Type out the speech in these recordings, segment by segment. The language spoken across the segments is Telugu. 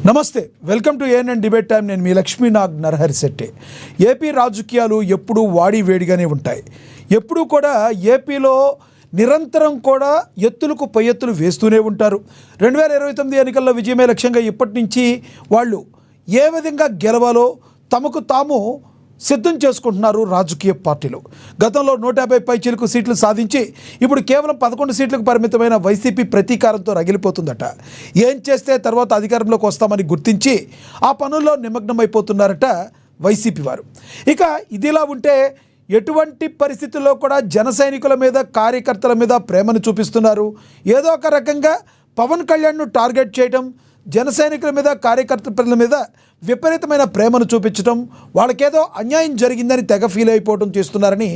నమస్తే, welcome to ANN debate time. నేను మీ లక్ష్మీనాగ్ నరహరిశెట్టి. ఏపీ రాజకీయాలు ఎప్పుడూ వాడి వేడిగానే ఉంటాయి. ఎప్పుడూ కూడా ఏపీలో నిరంతరం కూడా ఎత్తులకు పై ఎత్తులు వేస్తూనే ఉంటారు. 2029 ఎన్నికల్లో విజయమే లక్ష్యంగా ఇప్పటి నుంచి వాళ్ళు ఏ విధంగా గెలవాలో తమకు తాము సిద్ధం చేసుకుంటున్నారు రాజకీయ పార్టీలు. గతంలో 150 పైచిలకు సీట్లు సాధించి ఇప్పుడు కేవలం 11 సీట్లకు పరిమితమైన వైసీపీ ప్రతీకారంతో రగిలిపోతుందట. ఏం చేస్తే తర్వాత అధికారంలోకి వస్తామని గుర్తించి ఆ పనుల్లో నిమగ్నమైపోతున్నారట వైసీపీ వారు. ఇక ఇదిలా ఉంటే ఎటువంటి పరిస్థితుల్లో కూడా జన సైనికుల మీద, కార్యకర్తల మీద ప్రేమను చూపిస్తున్నారు. ఏదో ఒక రకంగా పవన్ కళ్యాణ్ను టార్గెట్ చేయడం, జన సైనికుల మీద, కార్యకర్తల మీద విపరీతమైన ప్రేమను చూపించడం, వాళ్ళకేదో అన్యాయం జరిగిందని తెగ ఫీల్ అయిపోవడం చేస్తున్నారని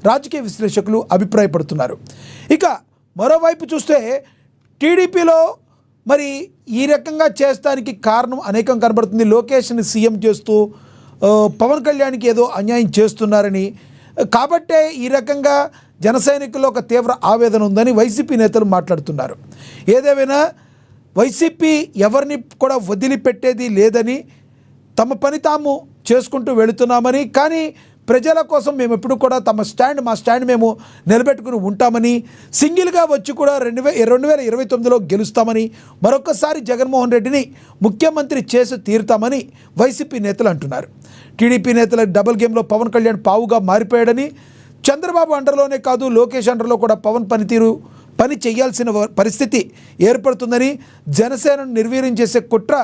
రాజకీయ విశ్లేషకులు అభిప్రాయపడుతున్నారు. ఇక మరోవైపు చూస్తే టీడీపీలో మరి ఈ రకంగా చేస్తానికి కారణం అనేకం కనబడుతుంది. లోకేష్ని సీఎం చేస్తూ పవన్ కళ్యాణ్కి ఏదో అన్యాయం చేస్తున్నారని, కాబట్టే ఈ రకంగా జన సైనికుల్లో ఒక తీవ్ర ఆవేదన ఉందని వైసీపీ నేతలు మాట్లాడుతున్నారు. ఏదేమైనా వైసీపీ ఎవరిని కూడా వదిలిపెట్టేది లేదని, తమ పని తాము చేసుకుంటూ వెళుతున్నామని, కానీ ప్రజల కోసం మేము ఎప్పుడు కూడా మా స్టాండ్ మేము నిలబెట్టుకుని ఉంటామని, సింగిల్గా వచ్చి కూడా 2029లో గెలుస్తామని, మరొకసారి జగన్మోహన్ రెడ్డిని ముఖ్యమంత్రి చేసి తీరుతామని వైసీపీ నేతలు అంటున్నారు. టీడీపీ నేతల డబుల్ గేమ్లో పవన్ కళ్యాణ్ పావుగా మారిపోయాడని, చంద్రబాబు అండర్లోనే కాదు లోకేష్ అండర్లో కూడా పని చేయాల్సిన పరిస్థితి ఏర్పడుతుందని, జనసేనను నిర్వీర్యం చేసే కుట్ర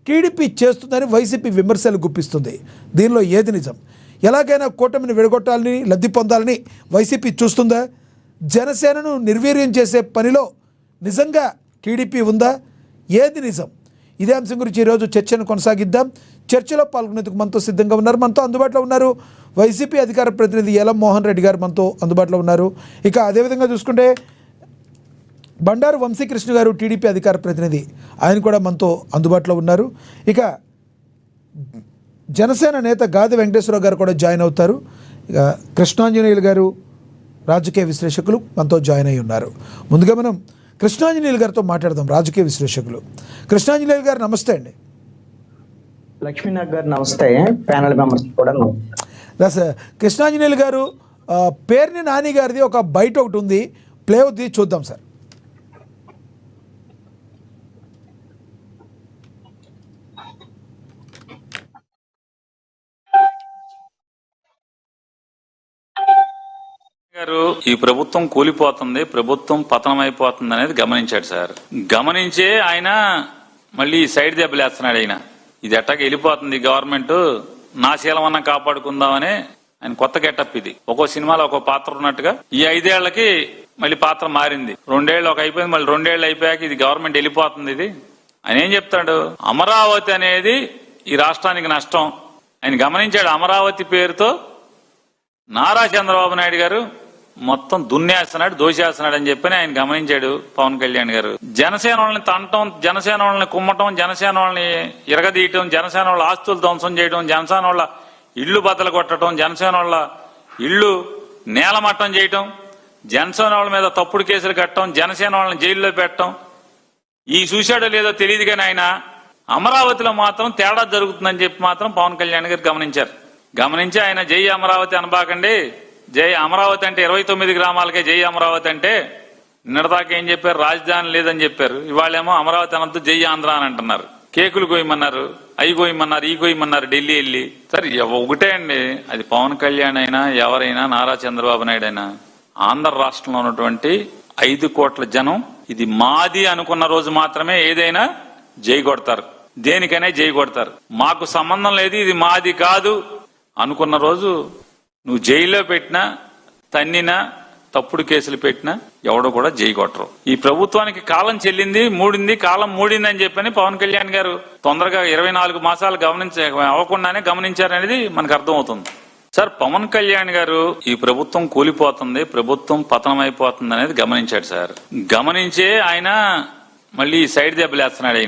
టీడీపీ చేస్తుందని వైసీపీ విమర్శలు గుప్పిస్తుంది. దీనిలో ఏది నిజం? ఎలాగైనా కూటమిని విడగొట్టాలని, లబ్ధి పొందాలని వైసీపీ చూస్తుందా? జనసేనను నిర్వీర్యం చేసే పనిలో నిజంగా టీడీపీ ఉందా? ఏది నిజం? ఇదే అంశం గురించి ఈరోజు చర్చను కొనసాగిద్దాం. చర్చలో పాల్గొనేందుకు మనతో సిద్ధంగా ఉన్నారు, మనతో అందుబాటులో ఉన్నారు వైసీపీ అధికార ప్రతినిధి యలం మోహన్ రెడ్డి గారు మనతో అందుబాటులో ఉన్నారు. ఇక అదేవిధంగా చూసుకుంటే బండారు వంశీకృష్ణ గారు టీడీపీ అధికార ప్రతినిధి, ఆయన కూడా మనతో అందుబాటులో ఉన్నారు. ఇక జనసేన నేత గాది వెంకటేశ్వరరావు గారు కూడా జాయిన్ అవుతారు. ఇక కృష్ణాంజనేయులు గారు రాజకీయ విశ్లేషకులు మనతో జాయిన్ అయి ఉన్నారు. ముందుగా మనం కృష్ణాంజనేయులు గారితో మాట్లాడదాం. రాజకీయ విశ్లేషకులు కృష్ణాంజనేయులు గారు నమస్తే అండి. లక్ష్మీనాథ్ గారు నమస్తే. ప్యానల్ మెంబర్స్ కూడా సార్. కృష్ణాంజనేయులు గారు, పేర్ని నాని గారిది ఒక బయట ఒకటి ఉంది, ప్లే అవుతుంది, చూద్దాం సార్. గారు ఈ ప్రభుత్వం కూలిపోతుంది, ప్రభుత్వం పతనం అయిపోతుంది అనేది గమనించాడు సార్. గమనించే ఆయన మళ్ళీ సైడ్ దెబ్బలేస్తున్నాడు. ఇది ఎట్టాకి వెళ్ళిపోతుంది గవర్నమెంట్, నా శీలమన్నా కాపాడుకుందామని ఆయన కొత్త గెటప్ ఇది. ఒక్కో సినిమాలో ఒక్కో పాత్ర ఉన్నట్టుగా ఈ 5 ఏళ్లకి మళ్ళీ పాత్ర మారింది. 2 ఏళ్ళు ఒక అయిపోయింది, మళ్ళీ 2 ఏళ్ళు అయిపోయాక ఇది గవర్నమెంట్ వెళ్ళిపోతుంది. ఇది ఆయన ఏం చెప్తాడు? అమరావతి అనేది ఈ రాష్ట్రానికి నష్టం ఆయన గమనించాడు. అమరావతి పేరుతో నారా చంద్రబాబు నాయుడు గారు మొత్తం దున్నేస్తున్నాడు, దోషేస్తున్నాడు అని చెప్పని ఆయన గమనించాడు పవన్ కళ్యాణ్ గారు. జనసేన వాళ్ళని తంటం, జనసేన వాళ్ళని కుమ్మటం, జనసేన వాళ్ళని ఇరగదీయటం, జనసేన వాళ్ళ ఆస్తులు ధ్వంసం చేయడం, జనసేన వాళ్ళ ఇళ్లు బద్దలు కొట్టడం, జనసేన వాళ్ళ ఇళ్లు నేలమట్టం చేయటం, జనసేన వాళ్ళ మీద తప్పుడు కేసులు కట్టడం, జనసేన వాళ్ళని జైల్లో పెట్టడం, ఈ చూశాడో లేదో తెలియదు కానీ ఆయన అమరావతిలో మాత్రం తేడా జరుగుతుందని చెప్పి మాత్రం పవన్ కళ్యాణ్ గారు గమనించారు. గమనించి ఆయన జై అమరావతి అనబాకండి, జై అమరావతి అంటే 29 గ్రామాలకే జై అమరావతి అంటే, నిన్నటిదాకా ఏం చెప్పారు? రాజధాని లేదని చెప్పారు. ఇవాళేమో అమరావతి అనంత జై ఆంధ్ర అని అంటున్నారు. కేకులు కోయమన్నారు, అవి కోయమన్నారు, ఈ కోయమన్నారు ఢిల్లీ వెళ్ళి. సరే ఒకటే అండి, అది పవన్ కళ్యాణ్ అయినా ఎవరైనా, నారా చంద్రబాబు నాయుడు అయినా, ఆంధ్ర రాష్ట్రంలో ఉన్నటువంటి 5 కోట్ల జనం ఇది మాది అనుకున్న రోజు మాత్రమే ఏదైనా జై కొడతారు, దేనికైనా జై కొడతారు. మాకు సంబంధం లేదు, ఇది మాది కాదు అనుకున్న రోజు నువ్వు జైల్లో పెట్టినా, తన్నినా, తప్పుడు కేసులు పెట్టినా ఎవడో కూడా జై కొట్టరు. ఈ ప్రభుత్వానికి కాలం చెల్లింది, కాలం మూడింది అని చెప్పని పవన్ కళ్యాణ్ గారు తొందరగా 24 మాసాలు అవ్వకుండానే గమనించారనేది మనకు అర్థమవుతుంది. సార్, పవన్ కళ్యాణ్ గారు ఈ ప్రభుత్వం కూలిపోతుంది, ప్రభుత్వం పతనం అయిపోతుంది అనేది గమనించాడు సార్. గమనించే ఆయన మళ్ళీ సైడ్ దెబ్బలేస్తున్నాడు.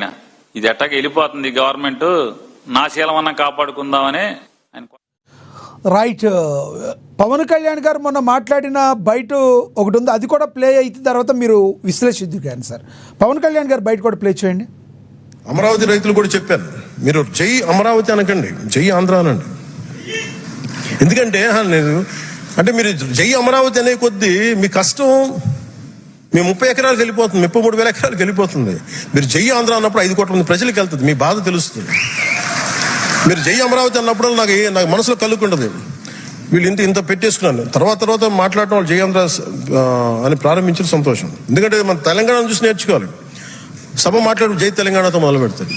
ఇది ఎట్టాకి వెళ్ళిపోతుంది గవర్నమెంట్, నా శీలమన్నా కాపాడుకుందామని ఆయన. రైట్. పవన్ కళ్యాణ్ గారు మొన్న మాట్లాడిన బయట ఒకటి ఉంది, అది కూడా ప్లే అయిన తర్వాత మీరు విశ్లేషిద్దురు కానీ సార్. పవన్ కళ్యాణ్ గారు బయట కూడా ప్లే చేయండి. అమరావతి రైతులు కూడా చెప్పాను, మీరు జై అమరావతి అనకండి, జై ఆంధ్ర అనండి. ఎందుకంటే అంటే మీరు జై అమరావతి అనే కొద్దీ మీ కష్టం మీ 30 ఎకరాలకు వెళ్ళిపోతుంది, 33,000 ఎకరాలకు వెళ్ళిపోతుంది. మీరు జై ఆంధ్ర అన్నప్పుడు 5 కోట్ల మంది ప్రజలకు వెళ్తుంది, మీ బాధ తెలుస్తుంది. మీరు జై అమరావతి అన్నప్పుడు నాకు మనసులో కలుగుకుంటుంది, వీళ్ళు ఇంత పెట్టేసుకున్నాను. తర్వాత మాట్లాడటం వాళ్ళు జై ఆంధ్ర అని ప్రారంభించిన సంతోషం. ఎందుకంటే మన తెలంగాణ చూసి నేర్చుకోవాలి. సభ మాట్లాడు జై తెలంగాణతో మొదలు పెడతారు.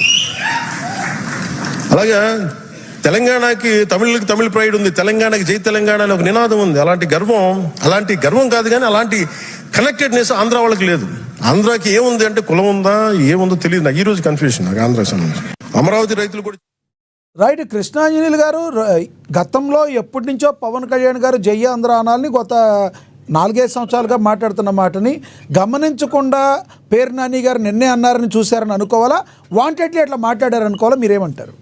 అలాగే తెలంగాణకి తమిళ ప్రైడ్ ఉంది, తెలంగాణకి జై తెలంగాణ అనే ఒక నినాదం ఉంది. అలాంటి గర్వం కాదు, కానీ అలాంటి కనెక్టెడ్నెస్ ఆంధ్ర వాళ్ళకి లేదు. ఆంధ్రాకి ఏముంది అంటే కులం ఉందా ఏముందో తెలియదు నాకు ఈ రోజు కన్ఫ్యూషన్ నాకు ఆంధ్రాకి సంబంధించి. అమరావతి రైతులు కూడా రైట్. కృష్ణాంజనేయులు గారు, గతంలో ఎప్పటి నుంచో పవన్ కళ్యాణ్ గారు జై ఆంధ్ర అనాలని గత 4-5 సంవత్సరాలుగా మాట్లాడుతున్న మాటని గమనించకుండా పేరు నాని గారు నిన్నే అన్నారని చూశారని అనుకోవాలా, వాంటెడ్లీ అట్లా మాట్లాడారు అనుకోవాలా, మీరేమంటారు?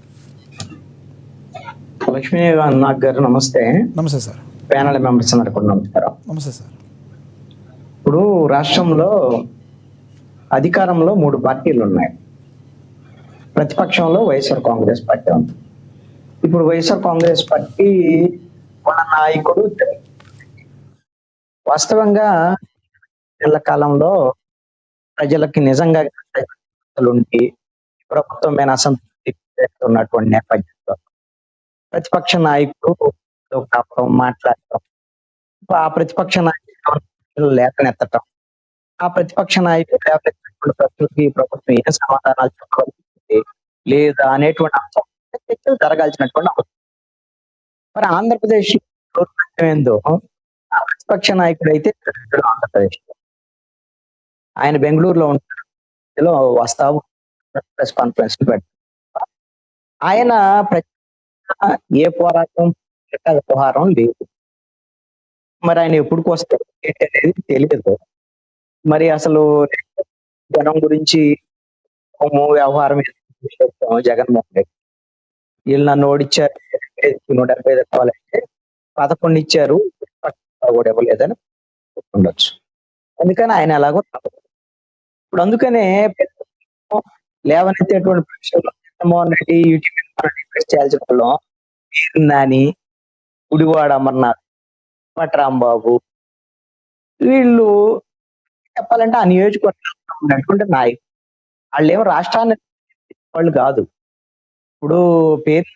లక్ష్మీ నాగ్ గారు నమస్తే. నమస్తే సార్. ప్యానల్ మెంబర్స్ అందరికీ కూడా నమస్కారం. నమస్తే సార్. ఇప్పుడు రాష్ట్రంలో అధికారంలో 3 పార్టీలు ఉన్నాయి. ప్రతిపక్షంలో వైఎస్ఆర్ కాంగ్రెస్ పార్టీ ఉంది. ఇప్పుడు వైఎస్ఆర్ కాంగ్రెస్ పార్టీ మన నాయకుడు వాస్తవంగా నెల కాలంలో ప్రజలకి నిజంగా ఉండి ప్రభుత్వం మీద అసంతృప్తి ఉన్నటువంటి నేపథ్యంలో ప్రతిపక్ష నాయకుడు మాట్లాడటం, ఆ ప్రతిపక్ష నాయకుడు లేఖనెత్తటం, ఆ ప్రతిపక్ష నాయకుడు లేఖనెత్తినటువంటి ప్రజలకి ప్రభుత్వం ఏం సమాధానాలు చెప్పగలుగుతుంది లేదా అనేటువంటి అంశం చర్చలు జరగాల్సినటువంటి అవసరం. మరి ఆంధ్రప్రదేశ్ ఏందో ఆ ప్రతిపక్ష నాయకుడు అయితే ఆంధ్రప్రదేశ్ ఆయన బెంగళూరులో ఉంటాడు, వస్తావు ప్రెస్ కాన్ఫరెన్స్ పెడతారు. ఆయన ఏ పోరాటం వ్యవహారం లేదు. మరి ఆయన ఎప్పుడుకి వస్తారు ఏంటి అనేది తెలియదు. మరి అసలు జనం గురించి వ్యవహారం జగన్మోహన్ రెడ్డి వీళ్ళు నన్ను ఓడిచ్చారు 175 కావాలంటే 11 ఇచ్చారు, కూడా ఇవ్వలేదని ఉండొచ్చు. అందుకని ఆయన ఎలాగో ఇప్పుడు అందుకనే లేవనెత్తేటువంటి ప్రశ్నలు జగన్మోహన్ రెడ్డి యూట్యూబ్ చేయాల్సిన వాళ్ళు పేరు నాని, గుడివాడ అమర్నాథ్, రాంబాబు వీళ్ళు చెప్పాలంటే ఆ నియోజకవర్గం నాయకులు. వాళ్ళు ఏమో రాష్ట్రాన్ని వాళ్ళు కాదు. ఇప్పుడు పేరు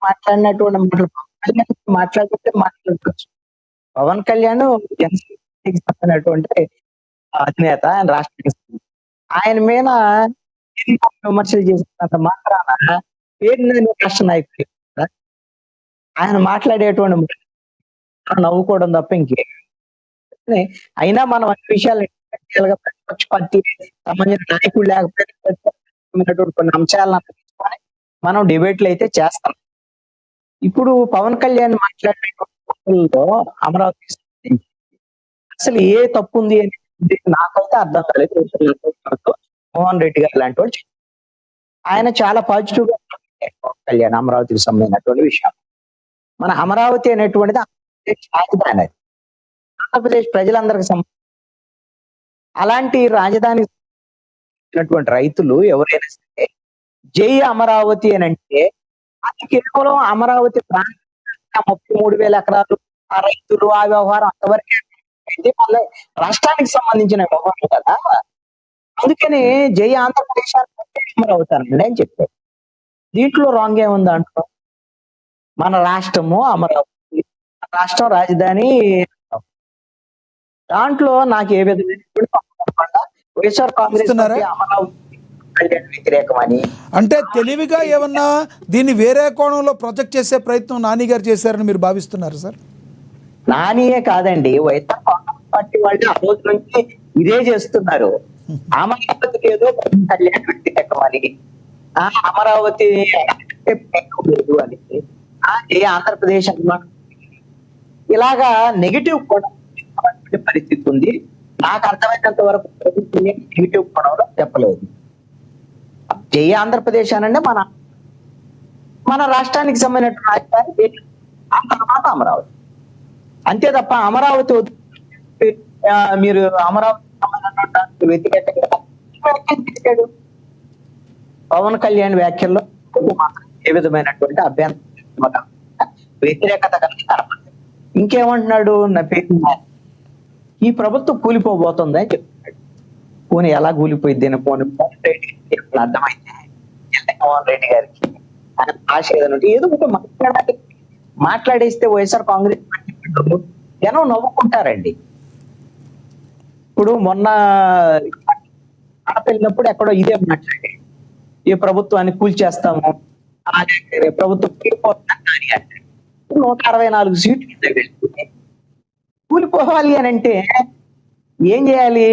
మాట్లాడినటువంటి మాట్లాడుతుంటే మాట్లాడుకోవచ్చు. పవన్ కళ్యాణ్ జనసేనకి సంబంధించినటువంటి అధినేత, ఆయన రాష్ట్రానికి ఆయన మీద విమర్శలు చేసినంత మాత్రాన పేరు రాష్ట్ర నాయకులు ఆయన మాట్లాడేటువంటి నవ్వుకోవడం తప్ప ఇంకే. అయినా మనం అన్ని విషయాలు ప్రతిపక్ష పార్టీ సంబంధించిన నాయకులు లేకపోతే కొన్ని అంశాలను తీసుకొని మనం డిబేట్లు అయితే చేస్తాం. ఇప్పుడు పవన్ కళ్యాణ్ మాట్లాడేటువంటి అమరావతి అసలు ఏ తప్పు ఉంది అని నాకైతే అర్థం కాలేదు. మోహన్ రెడ్డి గారు లాంటి వాళ్ళు ఆయన చాలా పాజిటివ్ గా పవన్ కళ్యాణ్ అమరావతికి సంబంధించినటువంటి విషయం. మన అమరావతి అనేటువంటిది రాజధాని, అది ఆంధ్రప్రదేశ్ ప్రజలందరికి సంబంధించి. అలాంటి రాజధాని రైతులు ఎవరైనా సరే జై అమరావతి అని అంటే అది కేవలం అమరావతి ప్రాంతం 33,000 ఎకరాలు ఆ రైతులు ఆ వ్యవహారం అంతవరకే అయితే మళ్ళీ రాష్ట్రానికి సంబంధించిన వ్యవహారం కదా. అందుకని జై ఆంధ్రప్రదేశ్ అమరావతి అని చెప్పారు. దీంట్లో రాంగ్ ఏముంది అంటున్నాం? మన రాష్ట్రము అమరావతి, రాష్ట్రం రాజధాని. దాంట్లో నాకు ఏ విధమైన వైఎస్ఆర్ కాంగ్రెస్ అమరావతి వ్యతిరేకమని అంటే తెలివిగా ఏమన్నా దీన్ని వేరే కోణంలో ప్రొజెక్ట్ చేసే ప్రయత్నం నాని గారు చేశారని మీరు భావిస్తున్నారు సార్? నానియే కాదండి, వైఎస్ఆర్ కాంగ్రెస్ పార్టీ వాళ్ళు ఆ రోజు నుంచి ఇదే చేస్తున్నారు. అమరావతికి ఏదో కళ్యాణ్ వ్యతిరేకమని, ఆ అమరావతి లేదు అని, ఏ ఆంధ్రప్రదేశ్ ఇలాగా నెగిటివ్ కూడా పరిస్థితి ఉంది. నాకు అర్థమైనంత వరకు ప్రభుత్వం నెగిటివ్ కోణంలో చెప్పలేదు. జై ఆంధ్రప్రదేశ్ అనంటే మన రాష్ట్రానికి సంబంధించిన రాజధాని, ఆ తర్వాత అమరావతి, అంతే తప్ప అమరావతి మీరు అమరావతి వ్యతిరేకంగా పవన్ కళ్యాణ్ వ్యాఖ్యల్లో మాత్రం ఏ విధమైనటువంటి అభ్యంతరం వ్యతిరేకత కలిగి కనపడలేదు. ఇంకేమంటున్నాడు, నా పేరు ఈ ప్రభుత్వం కూలిపోబోతుంది అని చెప్తున్నాడు. పోనీ ఎలా కూలిపోయింది అని పోనీ మోహన్ రెడ్డి గారికి అర్థమైతే జగన్మోహన్ రెడ్డి గారికి ఆయన ఆశ ఏదైనా ఉంటే ఏదో ఒకటి మాట్లాడేస్తే వైఎస్ఆర్ కాంగ్రెస్ పార్టీ జనం నవ్వుకుంటారండి. ఇప్పుడు మొన్న ఆడపిల్లినప్పుడు ఎక్కడో ఇదే మాట్లాడే ఈ ప్రభుత్వాన్ని కూల్చేస్తాము, ప్రభుత్వం కూలిపోతుందని కానీ అంటే 164 సీట్లు కింద వెళ్తుంది. కూలిపోవాలి అని అంటే ఏం చేయాలి?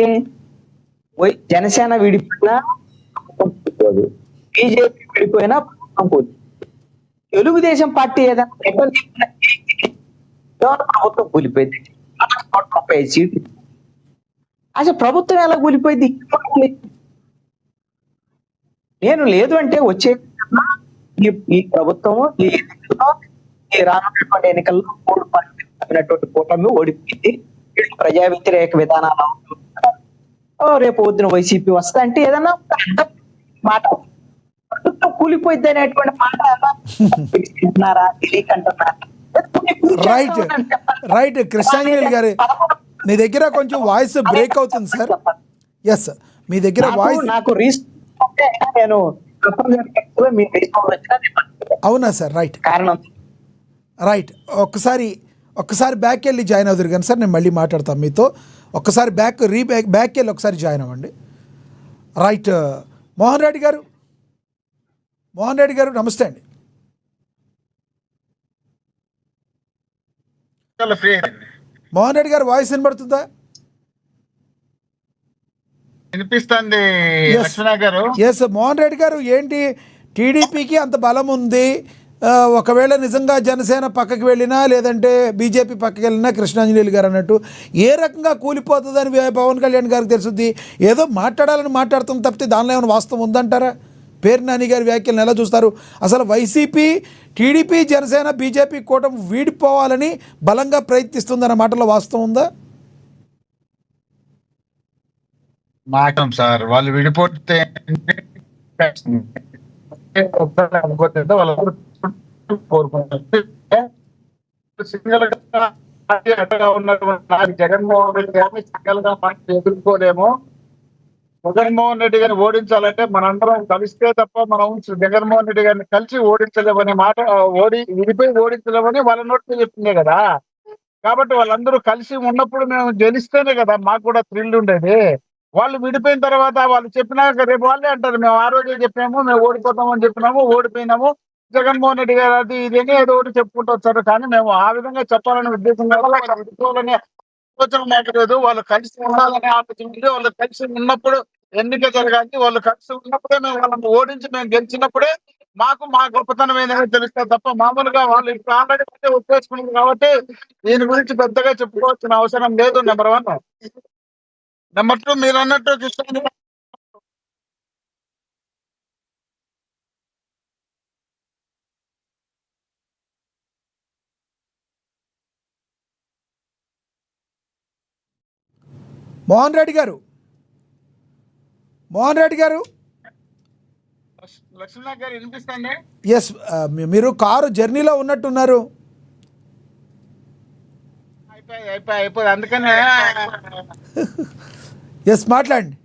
జనసేన విడిపోయినా బీజేపీ విడిపోయినా ప్రభుత్వం కూలి. తెలుగుదేశం పార్టీ ఏదైనా ప్రభుత్వం కూలిపోయింది. 135 సీట్లు. అసలు ప్రభుత్వం ఎలా కూలిపోయింది? నేను లేదు అంటే వచ్చే ఈ ప్రభుత్వము ఈ ఎన్నికల్లో, ఈ రానున్నటువంటి ఎన్నికల్లో 3 పార్టీలు కూటమి ఓడిపోయింది. ప్రజా వ్యతిరేక విధానాలు రేపు వద్దున వైసీపీ వస్తా అంటే ఏదన్నా మాట ప్రభుత్వం కూలిపోయింది అనేటువంటి మాట అంటున్నారా, తెలియకంటున్నారా? రైట్ రైట్ కృష్ణాంజలి గారు, మీ దగ్గర కొంచెం వాయిస్ బ్రేక్ అవుతుంది సార్. ఎస్, మీ దగ్గర వాయిస్ నాకు నేను అవునా సార్? రైట్ కారణం రైట్. ఒక్కసారి బ్యాక్ వెళ్ళి జాయిన్ అవుతారు కానీ సార్, నేను మళ్ళీ మాట్లాడతాను మీతో. ఒక్కసారి బ్యాక్ వెళ్ళి ఒకసారి జాయిన్ అవ్వండి. రైట్. మోహన్ రెడ్డి గారు నమస్తే అండి. మోహన్ రెడ్డి గారు వాయిస్ వినబడుతుందా? వినిపిస్తుంది గారు. ఎస్ మోహన్ రెడ్డి గారు, ఏంటి టీడీపీకి అంత బలం ఉంది, ఒకవేళ నిజంగా జనసేన పక్కకి వెళ్ళినా లేదంటే బీజేపీ పక్కకి వెళ్ళినా కృష్ణాంజలి గారు అన్నట్టు ఏ రకంగా కూలిపోతుందని పవన్ కళ్యాణ్ గారికి తెలుసుద్ది. ఏదో మాట్లాడాలని మాట్లాడుతాం తప్పితే దానిలో ఏమైనా వాస్తవం ఉందంటారా? పేరు నాని గారి వ్యాఖ్యలను ఎలా చూస్తారు? అసలు వైసీపీ, టీడీపీ, జనసేన, బీజేపీ కూటమి వీడిపోవాలని బలంగా ప్రయత్నిస్తుందన్న మాటలో వాస్తవం ఉందా? మాటం సార్, వాళ్ళు విడిపోతే సింగల్ గా ఉన్నటువంటి జగన్మోహన్ రెడ్డి గారిని సింగల్ గా మనం ఎదుర్కోలేము. జగన్మోహన్ రెడ్డి గారిని ఓడించాలంటే మనందరం కలిస్తే తప్ప మనం జగన్మోహన్ రెడ్డి గారిని కలిసి ఓడించలేమనే మాట, విడిపోయి ఓడించలేమని వాళ్ళ నోటితో చెప్పిందే కదా. కాబట్టి వాళ్ళందరూ కలిసి ఉన్నప్పుడు మేము గెలిస్తేనే కదా మాకు కూడా థ్రిల్ ఉండేది. వాళ్ళు విడిపోయిన తర్వాత వాళ్ళు చెప్పినాక రేపు వాళ్ళే అంటారు, మేము ఆ రోజే చెప్పాము, మేము ఓడిపోతామని చెప్పినాము, ఓడిపోయినాము, జగన్మోహన్ రెడ్డి గారు అది ఇదేనే ఏదో ఒకటి చెప్పుకుంటూ వచ్చారు. కానీ మేము ఆ విధంగా చెప్పాలనే ఉద్దేశం వల్ల విడిపోవాలనే ఆలోచన మాకు లేదు. వాళ్ళు కలిసి ఉండాలనే ఆలోచన ఉంది. వాళ్ళు కలిసి ఉన్నప్పుడు ఎన్నిక జరగాలి. వాళ్ళు కలిసి ఉన్నప్పుడే మేము వాళ్ళని ఓడించి మేము గెలిచినప్పుడే మా గొప్పతనం ఏదైనా తెలుస్తుంది తప్ప మామూలుగా వాళ్ళు ఇప్పుడు ఆల్రెడీ ఒప్పేసుకున్నారు కాబట్టి దీని గురించి పెద్దగా చెప్పుకోవాల్సిన అవసరం లేదు. నెంబర్ 1. నెంబర్ 2, మీరు అన్నట్టు కృష్ణ మోహన్ రెడ్డి గారు లక్ష్మణ గారు వినిపిస్తుంది? ఎస్, మీరు కారు జర్నీలో ఉన్నట్టున్నారు. అయిపోయి అందుకనే ఎస్, మాట్లాడండి.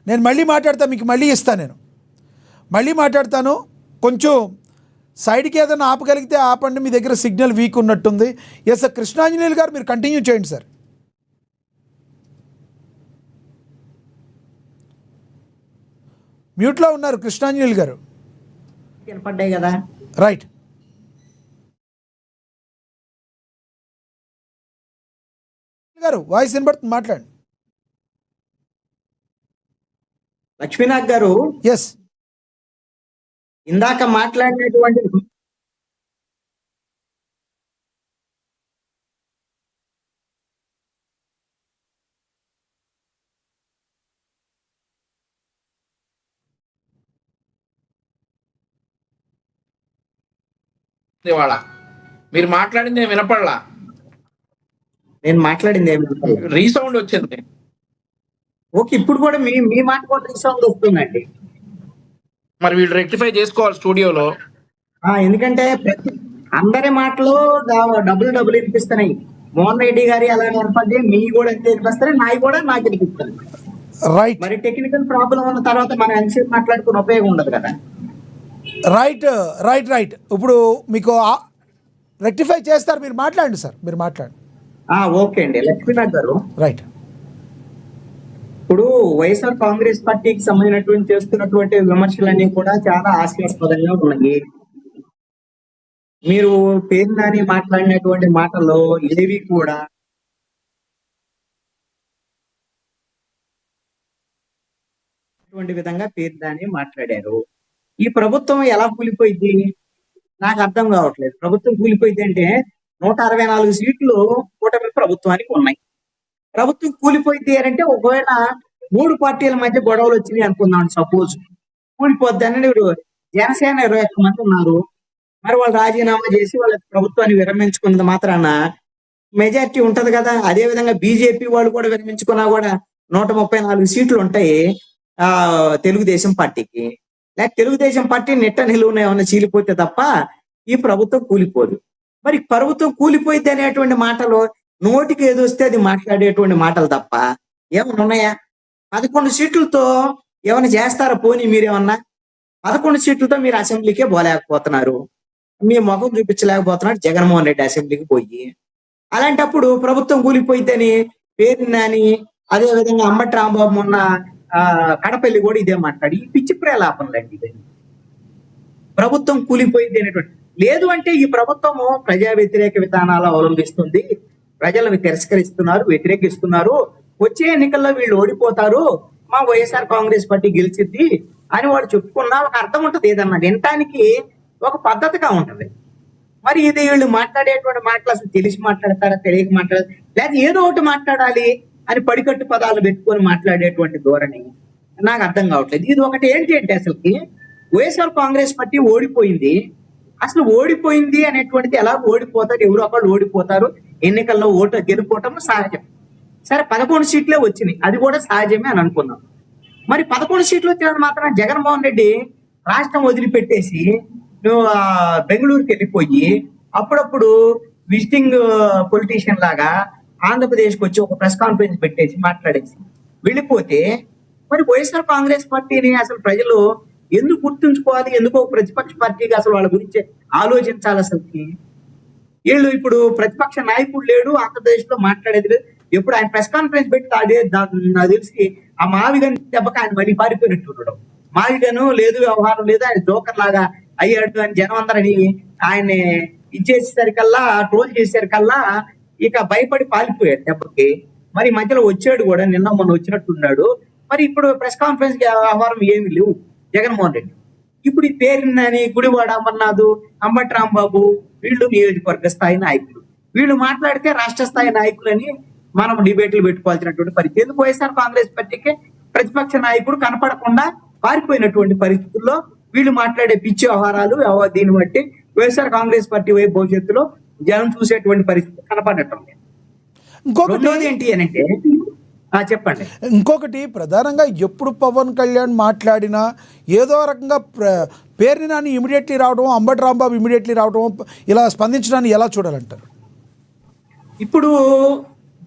నేను మళ్ళీ మాట్లాడతాను, మీకు మళ్ళీ ఇస్తాను. నేను మళ్ళీ మాట్లాడతాను. కొంచెం సైడ్కి ఏదైనా ఆపగలిగితే ఆపండి, మీ దగ్గర సిగ్నల్ వీక్ ఉన్నట్టుంది. ఎస్ సార్, కృష్ణాంజనేయులు గారు మీరు కంటిన్యూ చేయండి సార్. మ్యూట్లో ఉన్నారు కృష్ణాంజనేయులు గారు. వినపడ్డాయి కదా. రైట్. గారు వాయిస్ వినబడుతుంది, మాట్లాడండి. లక్ష్మీనాథ్ గారు, ఎస్, ఇందాక మాట్లాడినటువంటి ఇవాళ మీరు మాట్లాడింది ఏమి వినపడలా. నేను మాట్లాడింది ఏమి రీసౌండ్ వచ్చింది. ఓకే, ఇప్పుడు కూడా మీ మాట కూడా రీసౌండ్ వస్తుందండి. మరి వీళ్ళు రెక్టిఫై చేసుకోవాలి స్టూడియోలో. ఎందుకంటే అందరి మాటలు డబ్బులు వినిపిస్తున్నాయి. మోహన్ రెడ్డి గారి అలా నిలబడి మీ కూడా ఎంత వినిపిస్తాయి, నాయి కూడా నాకు వినిపిస్తాయి. రైట్ మరి టెక్నికల్ ప్రాబ్లం ఉన్న తర్వాత మనం ఎంతసేపు మాట్లాడుకునే ఉపయోగం ఉండదు కదా. రైట్ రైట్ రైట్ ఇప్పుడు మీకు రెక్టిఫై చేస్తారు, మీరు మాట్లాడండి సార్, మీరు మాట్లాడండి. ఓకే అండి. లక్ష్మీనాథ్ గారు, రైట్. ఇప్పుడు వైఎస్ఆర్ కాంగ్రెస్ పార్టీకి సంబంధించినటువంటి చేస్తున్నటువంటి విమర్శలన్నీ కూడా చాలా హాస్యాస్పదంగా ఉన్నాయి. మీరు పేరు నాని మాట్లాడినటువంటి మాటల్లో ఏవి కూడా విధంగా పేరు నాని మాట్లాడారు. ఈ ప్రభుత్వం ఎలా కూలిపోయింది నాకు అర్థం కావట్లేదు. ప్రభుత్వం కూలిపోయింది అంటే 164 సీట్లు కూటమి ప్రభుత్వానికి ఉన్నాయి. ప్రభుత్వం కూలిపోయింది అంటే ఒకవేళ 3 పార్టీల మధ్య గొడవలు వచ్చినాయి అనుకుందాం, సపోజ్ కూలిపోద్ది అని. జనసేన 21 మంది ఉన్నారు. మరి వాళ్ళు రాజీనామా చేసి వాళ్ళ ప్రభుత్వాన్ని విరమించుకున్నది మాత్రాన మెజారిటీ ఉంటది కదా. అదే విధంగా బీజేపీ వాళ్ళు కూడా విరమించుకున్నా కూడా 134 సీట్లు ఉంటాయి తెలుగుదేశం పార్టీకి. లేక తెలుగుదేశం పార్టీ నిట్ట నిలువున ఏమన్నా చీలిపోతే తప్ప ఈ ప్రభుత్వం కూలిపోదు. మరి ప్రభుత్వం కూలిపోయింది అనేటువంటి మాటలు నోటికి ఏది వస్తే అది మాట్లాడేటువంటి మాటలు తప్ప ఏమన్నా ఉన్నాయా? 11 సీట్లతో ఏమైనా చేస్తారా? పోనీ మీరేమన్నా 11 సీట్లతో మీరు అసెంబ్లీకే పోలేకపోతున్నారు, మీ ముఖం చూపించలేకపోతున్నాడు జగన్మోహన్ రెడ్డి అసెంబ్లీకి పోయి. అలాంటప్పుడు ప్రభుత్వం కూలిపోయిద్దని పేరు నాని, అదే విధంగా అంబటి రాంబాబు మొన్న కడపల్లి కూడా ఇదే మాట్లాడి ఈ పిచ్చి ప్రేలాపనలండి. ఇది ప్రభుత్వం కూలిపోయింది అనేటువంటి లేదు. అంటే ఈ ప్రభుత్వము ప్రజా వ్యతిరేక విధానాలు అవలంబిస్తుంది, ప్రజలను తిరస్కరిస్తున్నారు, వ్యతిరేకిస్తున్నారు, వచ్చే ఎన్నికల్లో వీళ్ళు ఓడిపోతారు, మా వైఎస్ఆర్ కాంగ్రెస్ పార్టీ గెలిచింది అని వాడు చెప్పుకున్నా ఒక అర్థం ఉంటుంది. ఏదన్నా వినటానికి ఒక పద్ధతిగా ఉంటుంది. మరి ఇది వీళ్ళు మాట్లాడేటువంటి మాటలు అసలు తెలిసి మాట్లాడతారా, తెలియక మాట్లాడారు, లేదా ఏదో ఒకటి మాట్లాడాలి అని పడికట్టు పదాలు పెట్టుకొని మాట్లాడేటువంటి ధోరణి నాకు అర్థం కావట్లేదు. ఇది ఒకటి ఏంటి అంటే అసలుకి వైఎస్ఆర్ కాంగ్రెస్ పార్టీ ఓడిపోయింది. అసలు ఓడిపోయింది అనేటువంటిది ఎలా ఓడిపోతారు, ఎవరు ఒకళ్ళు ఓడిపోతారు, ఎన్నికల్లో గెలుపోవటం సహజం. సరే 11 సీట్లే వచ్చినాయి, అది కూడా సహజమే అని అనుకున్నాం. మరి 11 సీట్లు వచ్చినప్పుడు మాత్రం జగన్మోహన్ రెడ్డి రాష్ట్రం వదిలిపెట్టేసి బెంగళూరుకి వెళ్ళిపోయి అప్పుడప్పుడు విజిటింగ్ పొలిటీషియన్ లాగా ఆంధ్రప్రదేశ్కి వచ్చి ఒక ప్రెస్ కాన్ఫరెన్స్ పెట్టేసి మాట్లాడేసి వెళ్ళిపోతే మరి వైఎస్ఆర్ కాంగ్రెస్ పార్టీని అసలు ప్రజలు ఎందుకు గుర్తుంచుకోవాలి? ఎందుకు ఒక ప్రతిపక్ష పార్టీగా అసలు వాళ్ళ గురించి ఆలోచించాలి? అసలుకి వీళ్ళు ఇప్పుడు ప్రతిపక్ష నాయకుడు లేడు ఆంధ్రప్రదేశ్ లో, మాట్లాడేది లేదు. ఎప్పుడు ఆయన ప్రెస్ కాన్ఫరెన్స్ పెట్టి నాకు తెలిసి ఆ మావిగన్ దెబ్బకి ఆయన మళ్ళీ పారిపోయినట్టు ఉండడం. మావిగను లేదు, వ్యవహారం లేదు, ఆయన జోకర్ లాగా అయ్యాడు అని జనం అందరని ఆయన్ని ఇచ్చేసేసరికల్లా, ట్రోల్ చేసేసరికల్లా ఇక భయపడి పారిపోయాడు దెబ్బకి. మరి మధ్యలో వచ్చాడు కూడా, నిన్న మొన్న వచ్చినట్టున్నాడు. మరి ఇప్పుడు ప్రెస్ కాన్ఫరెన్స్ వ్యవహారం ఏమి లేవు జగన్మోహన్ రెడ్డి. ఇప్పుడు ఈ పేరుని గుడివాడ అమర్నాథ్, అంబటి రాంబాబు వీళ్ళు నియోజకవర్గ స్థాయి నాయకులు, వీళ్ళు మాట్లాడితే రాష్ట్ర స్థాయి నాయకులని మనం డిబేట్లు పెట్టుకోవాల్సినటువంటి పరిస్థితి. ఎందుకు వైఎస్ఆర్ కాంగ్రెస్ పార్టీకి ప్రతిపక్ష నాయకుడు కనపడకుండా పారిపోయినటువంటి పరిస్థితుల్లో వీళ్ళు మాట్లాడే పిచ్చి వ్యవహారాలు దీన్ని బట్టి వైఎస్ఆర్ కాంగ్రెస్ పార్టీ వైపు భవిష్యత్తులో జనం చూసేటువంటి పరిస్థితి కనపడటం లేదు. ఇంకొకటి ఏంటి అని అంటే చెప్పండి. ఇంకొకటి ప్రధానంగా ఎప్పుడు పవన్ కళ్యాణ్ మాట్లాడినా ఏదో రకంగా పేరుని నాని ఇమీడియట్లీ రావడం, అంబటి రాంబాబు ఇమీడియట్లీ రావడం, ఇలా స్పందించడాన్ని ఎలా చూడాలంటారు? ఇప్పుడు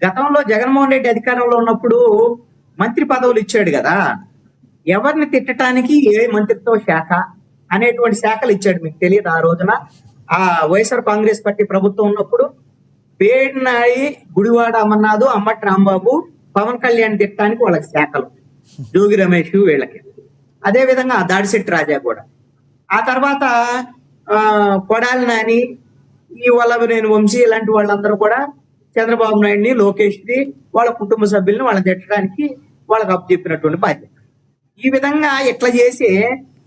గతంలో జగన్మోహన్ రెడ్డి అధికారంలో ఉన్నప్పుడు మంత్రి పదవులు ఇచ్చాడు కదా, ఎవరిని తిట్టడానికి ఏ మంత్రిత్వ శాఖ అనేటువంటి శాఖలు ఇచ్చాడు. మీకు తెలియదు ఆ రోజున ఆ వైఎస్ఆర్ కాంగ్రెస్ పార్టీ ప్రభుత్వం ఉన్నప్పుడు పేర్నాయి, గుడివాడ అమర్నాథ్, అంబటి రాంబాబు, పవన్ కళ్యాణ్ తిట్టడానికి వాళ్ళకి శాఖలు, జోగి రమేష్ వీళ్ళకి, అదే విధంగా దాడిశెట్టి రాజా కూడా. ఆ తర్వాత కొడాలి నాని, ఈ వల్లభనేని వంశీ ఇలాంటి వాళ్ళందరూ కూడా చంద్రబాబు నాయుడిని, లోకేష్ ని, వాళ్ళ కుటుంబ సభ్యుల్ని వాళ్ళని తిట్టడానికి వాళ్ళకి అప్పచెప్పినటువంటి బాధ్యత. ఈ విధంగా ఇట్లా చేసి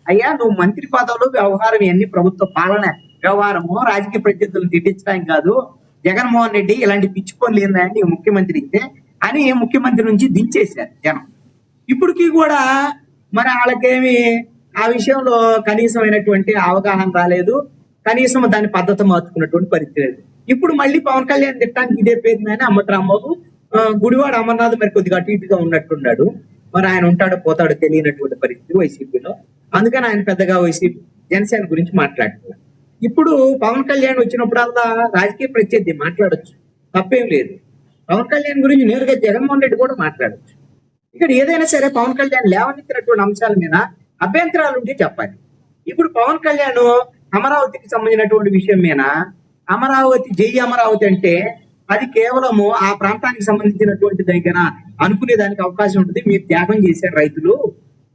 అయ్యా నువ్వు మంత్రి పదవులు వ్యవహారం ఇవన్నీ ప్రభుత్వ పాలన వ్యవహారము, రాజకీయ ప్రత్యర్థులను తిట్టించడానికి కాదు, జగన్మోహన్ రెడ్డి ఇలాంటి పిచ్చి పనులు ఏందని ముఖ్యమంత్రి ఇస్తే అని ముఖ్యమంత్రి నుంచి దించేశారు జనం. ఇప్పటికీ కూడా మరి వాళ్ళకేమి ఆ విషయంలో కనీసమైనటువంటి అవగాహన రాలేదు, కనీసం దాని పద్ధతి మార్చుకున్నటువంటి పరిస్థితి లేదు. ఇప్పుడు మళ్ళీ పవన్ కళ్యాణ్ తిట్టడానికి ఇదే పేరునైనా అంబటి రాంబాబు, గుడివాడ అమర్నాథ్ మరి కొద్దిగా అటు ఇటుగా ఉన్నట్టున్నాడు. మరి ఆయన ఉంటాడో పోతాడో తెలియనటువంటి పరిస్థితి వైసీపీలో. అందుకని ఆయన పెద్దగా వైసీపీ జనసేన గురించి మాట్లాడుతున్నారు. ఇప్పుడు పవన్ కళ్యాణ్ వచ్చినప్పుడల్లా రాజకీయ ప్రత్యర్థి మాట్లాడొచ్చు, తప్పేం లేదు. పవన్ కళ్యాణ్ గురించి నేరుగా జగన్మోహన్ రెడ్డి కూడా మాట్లాడొచ్చు. ఇక్కడ ఏదైనా సరే పవన్ కళ్యాణ్ లేవనెత్తినటువంటి అంశాల మీద అభ్యంతరాలు ఉంటే చెప్పాలి. ఇప్పుడు పవన్ కళ్యాణ్ అమరావతికి సంబంధించినటువంటి విషయం మీద అమరావతి జై అమరావతి అంటే అది కేవలము ఆ ప్రాంతానికి సంబంధించినటువంటి దగ్గర అనుకునే దానికి అవకాశం ఉంటుంది. మీరు త్యాగం చేశారు రైతులు,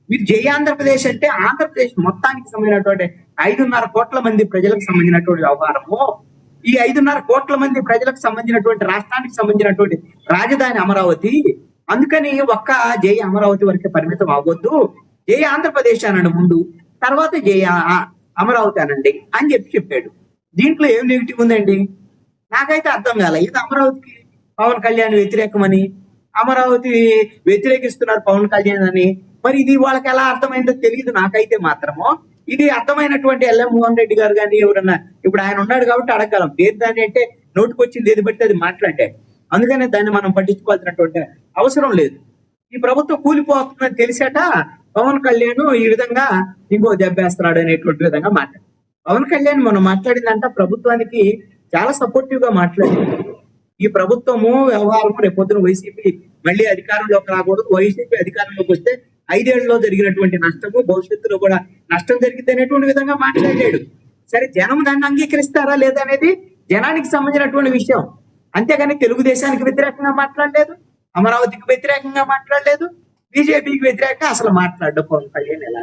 మీరు జై ఆంధ్రప్రదేశ్ అంటే ఆంధ్రప్రదేశ్ మొత్తానికి సంబంధించినటువంటి 5.5 కోట్ల మంది ప్రజలకు సంబంధించినటువంటి వ్యవహారము. ఈ 5.5 కోట్ల మంది ప్రజలకు సంబంధించినటువంటి రాష్ట్రానికి సంబంధించినటువంటి రాజధాని అమరావతి. అందుకని ఒక్క జై అమరావతి వరకే పరిమితం అవ్వద్దు, జై ఆంధ్రప్రదేశ్ అనండి ముందు, తర్వాత జై అమరావతి అనండి అని చెప్పాడు. దీంట్లో ఏం నెగిటివ్ ఉందండి? నాకైతే అర్థం కాలే. ఇది అమరావతికి పవన్ కళ్యాణ్ వ్యతిరేకమని, అమరావతి వ్యతిరేకిస్తున్నారు పవన్ కళ్యాణ్ అని, మరి ఇది వాళ్ళకి ఎలా అర్థమైందో తెలియదు. నాకైతే మాత్రము ఇది అర్థమైనటువంటి ఎల్ఎం మోహన్ రెడ్డి గారు కానీ ఎవరన్నా, ఇప్పుడు ఆయన ఉన్నాడు కాబట్టి అడగలం, పేరు దాన్ని అంటే నోటుకొచ్చింది ఏది పడితే అది మాట్లాడాడు. అందుకనే దాన్ని మనం పట్టించుకోవాల్సినటువంటి అవసరం లేదు. ఈ ప్రభుత్వం కూలిపోతుందని తెలిసాట పవన్ కళ్యాణ్ ఈ విధంగా ఇంకో దెబ్బేస్తున్నాడు అనేటువంటి విధంగా మాట్లాడు. పవన్ కళ్యాణ్ మనం మాట్లాడిందంట ప్రభుత్వానికి చాలా సపోర్టివ్ గా మాట్లాడింది. ఈ ప్రభుత్వము వ్యవహారము రేపొద్దున వైసీపీ మళ్ళీ అధికారంలోకి రాకూడదు, వైసీపీ అధికారంలోకి వస్తే 5 ఏళ్లలో జరిగినటువంటి నష్టము భవిష్యత్తులో కూడా నష్టం జరిగింది అనేటువంటి విధంగా మాట్లాడాడు. సరే, జనం దాన్ని అంగీకరిస్తారా లేదా అనేది జనానికి సంబంధించినటువంటి విషయం. అంతేగాని తెలుగుదేశానికి వ్యతిరేకంగా మాట్లాడలేదు, అమరావతికి వ్యతిరేకంగా మాట్లాడలేదు, బీజేపీకి వ్యతిరేకంగా అసలు మాట్లాడడం పవన్ కళ్యాణ్ ఎలా.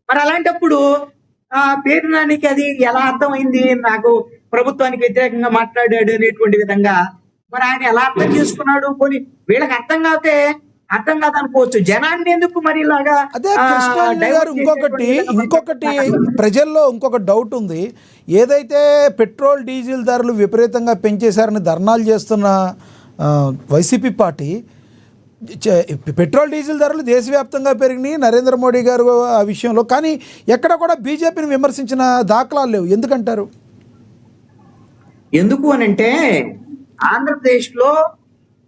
మరి అలాంటప్పుడు పేరు నానికి అది ఎలా అర్థమైంది? నాకు ప్రభుత్వానికి వ్యతిరేకంగా మాట్లాడాడు అనేటువంటి విధంగా మరి ఆయన ఎలా అర్థం చేసుకున్నాడు? పోనీ వీళ్ళకి అర్థం కాదనుకోవచ్చు, జనాన్ని ఎందుకు మరి ఇలాగా? అదే కృష్ణారెడ్డి గారు, ఇంకొకటి ప్రజల్లో ఇంకొక డౌట్ ఉంది. ఏదైతే పెట్రోల్ డీజిల్ ధరలు విపరీతంగా పెంచేశారని ధర్నాలు చేస్తున్న వైసీపీ పార్టీ, పెట్రోల్ డీజిల్ ధరలు దేశవ్యాప్తంగా పెరిగినాయి నరేంద్ర మోడీ గారు ఆ విషయంలో, కానీ ఎక్కడ కూడా బీజేపీని విమర్శించిన దాఖలాలు లేవు. ఎందుకంటారు? ఎందుకు అనంటే ఆంధ్రప్రదేశ్ లో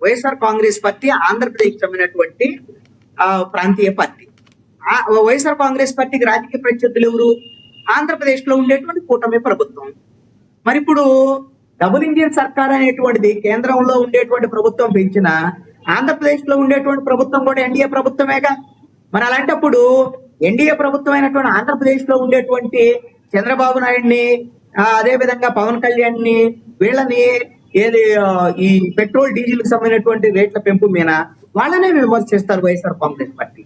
వైఎస్ఆర్ కాంగ్రెస్ పార్టీ ఆంధ్రప్రదేశ్ చెందినటువంటి ప్రాంతీయ పార్టీ. వైఎస్ఆర్ కాంగ్రెస్ పార్టీకి రాజకీయ ప్రత్యర్థులు ఎవరు? ఆంధ్రప్రదేశ్ లో ఉండేటువంటి కూటమి ప్రభుత్వం. మరి ఇప్పుడు డబుల్ ఇంజిన్ సర్కార్ అనేటువంటిది కేంద్రంలో ఉండేటువంటి ప్రభుత్వం పెంచిన ఆంధ్రప్రదేశ్ లో ఉండేటువంటి ప్రభుత్వం కూడా ఎన్డీఏ ప్రభుత్వమేగా. మరి అలాంటప్పుడు ఎన్డీఏ ప్రభుత్వం అయినటువంటి ఆంధ్రప్రదేశ్ లో ఉండేటువంటి చంద్రబాబు నాయుడిని, అదే విధంగా పవన్ కళ్యాణ్ ని, వీళ్ళని ఈ పెట్రోల్ డీజిల్ కి సంబంధించినటువంటి రేట్ల పెంపు మీద వాళ్ళనే విమర్శిస్తారు వైఎస్ఆర్ కాంగ్రెస్ పార్టీ.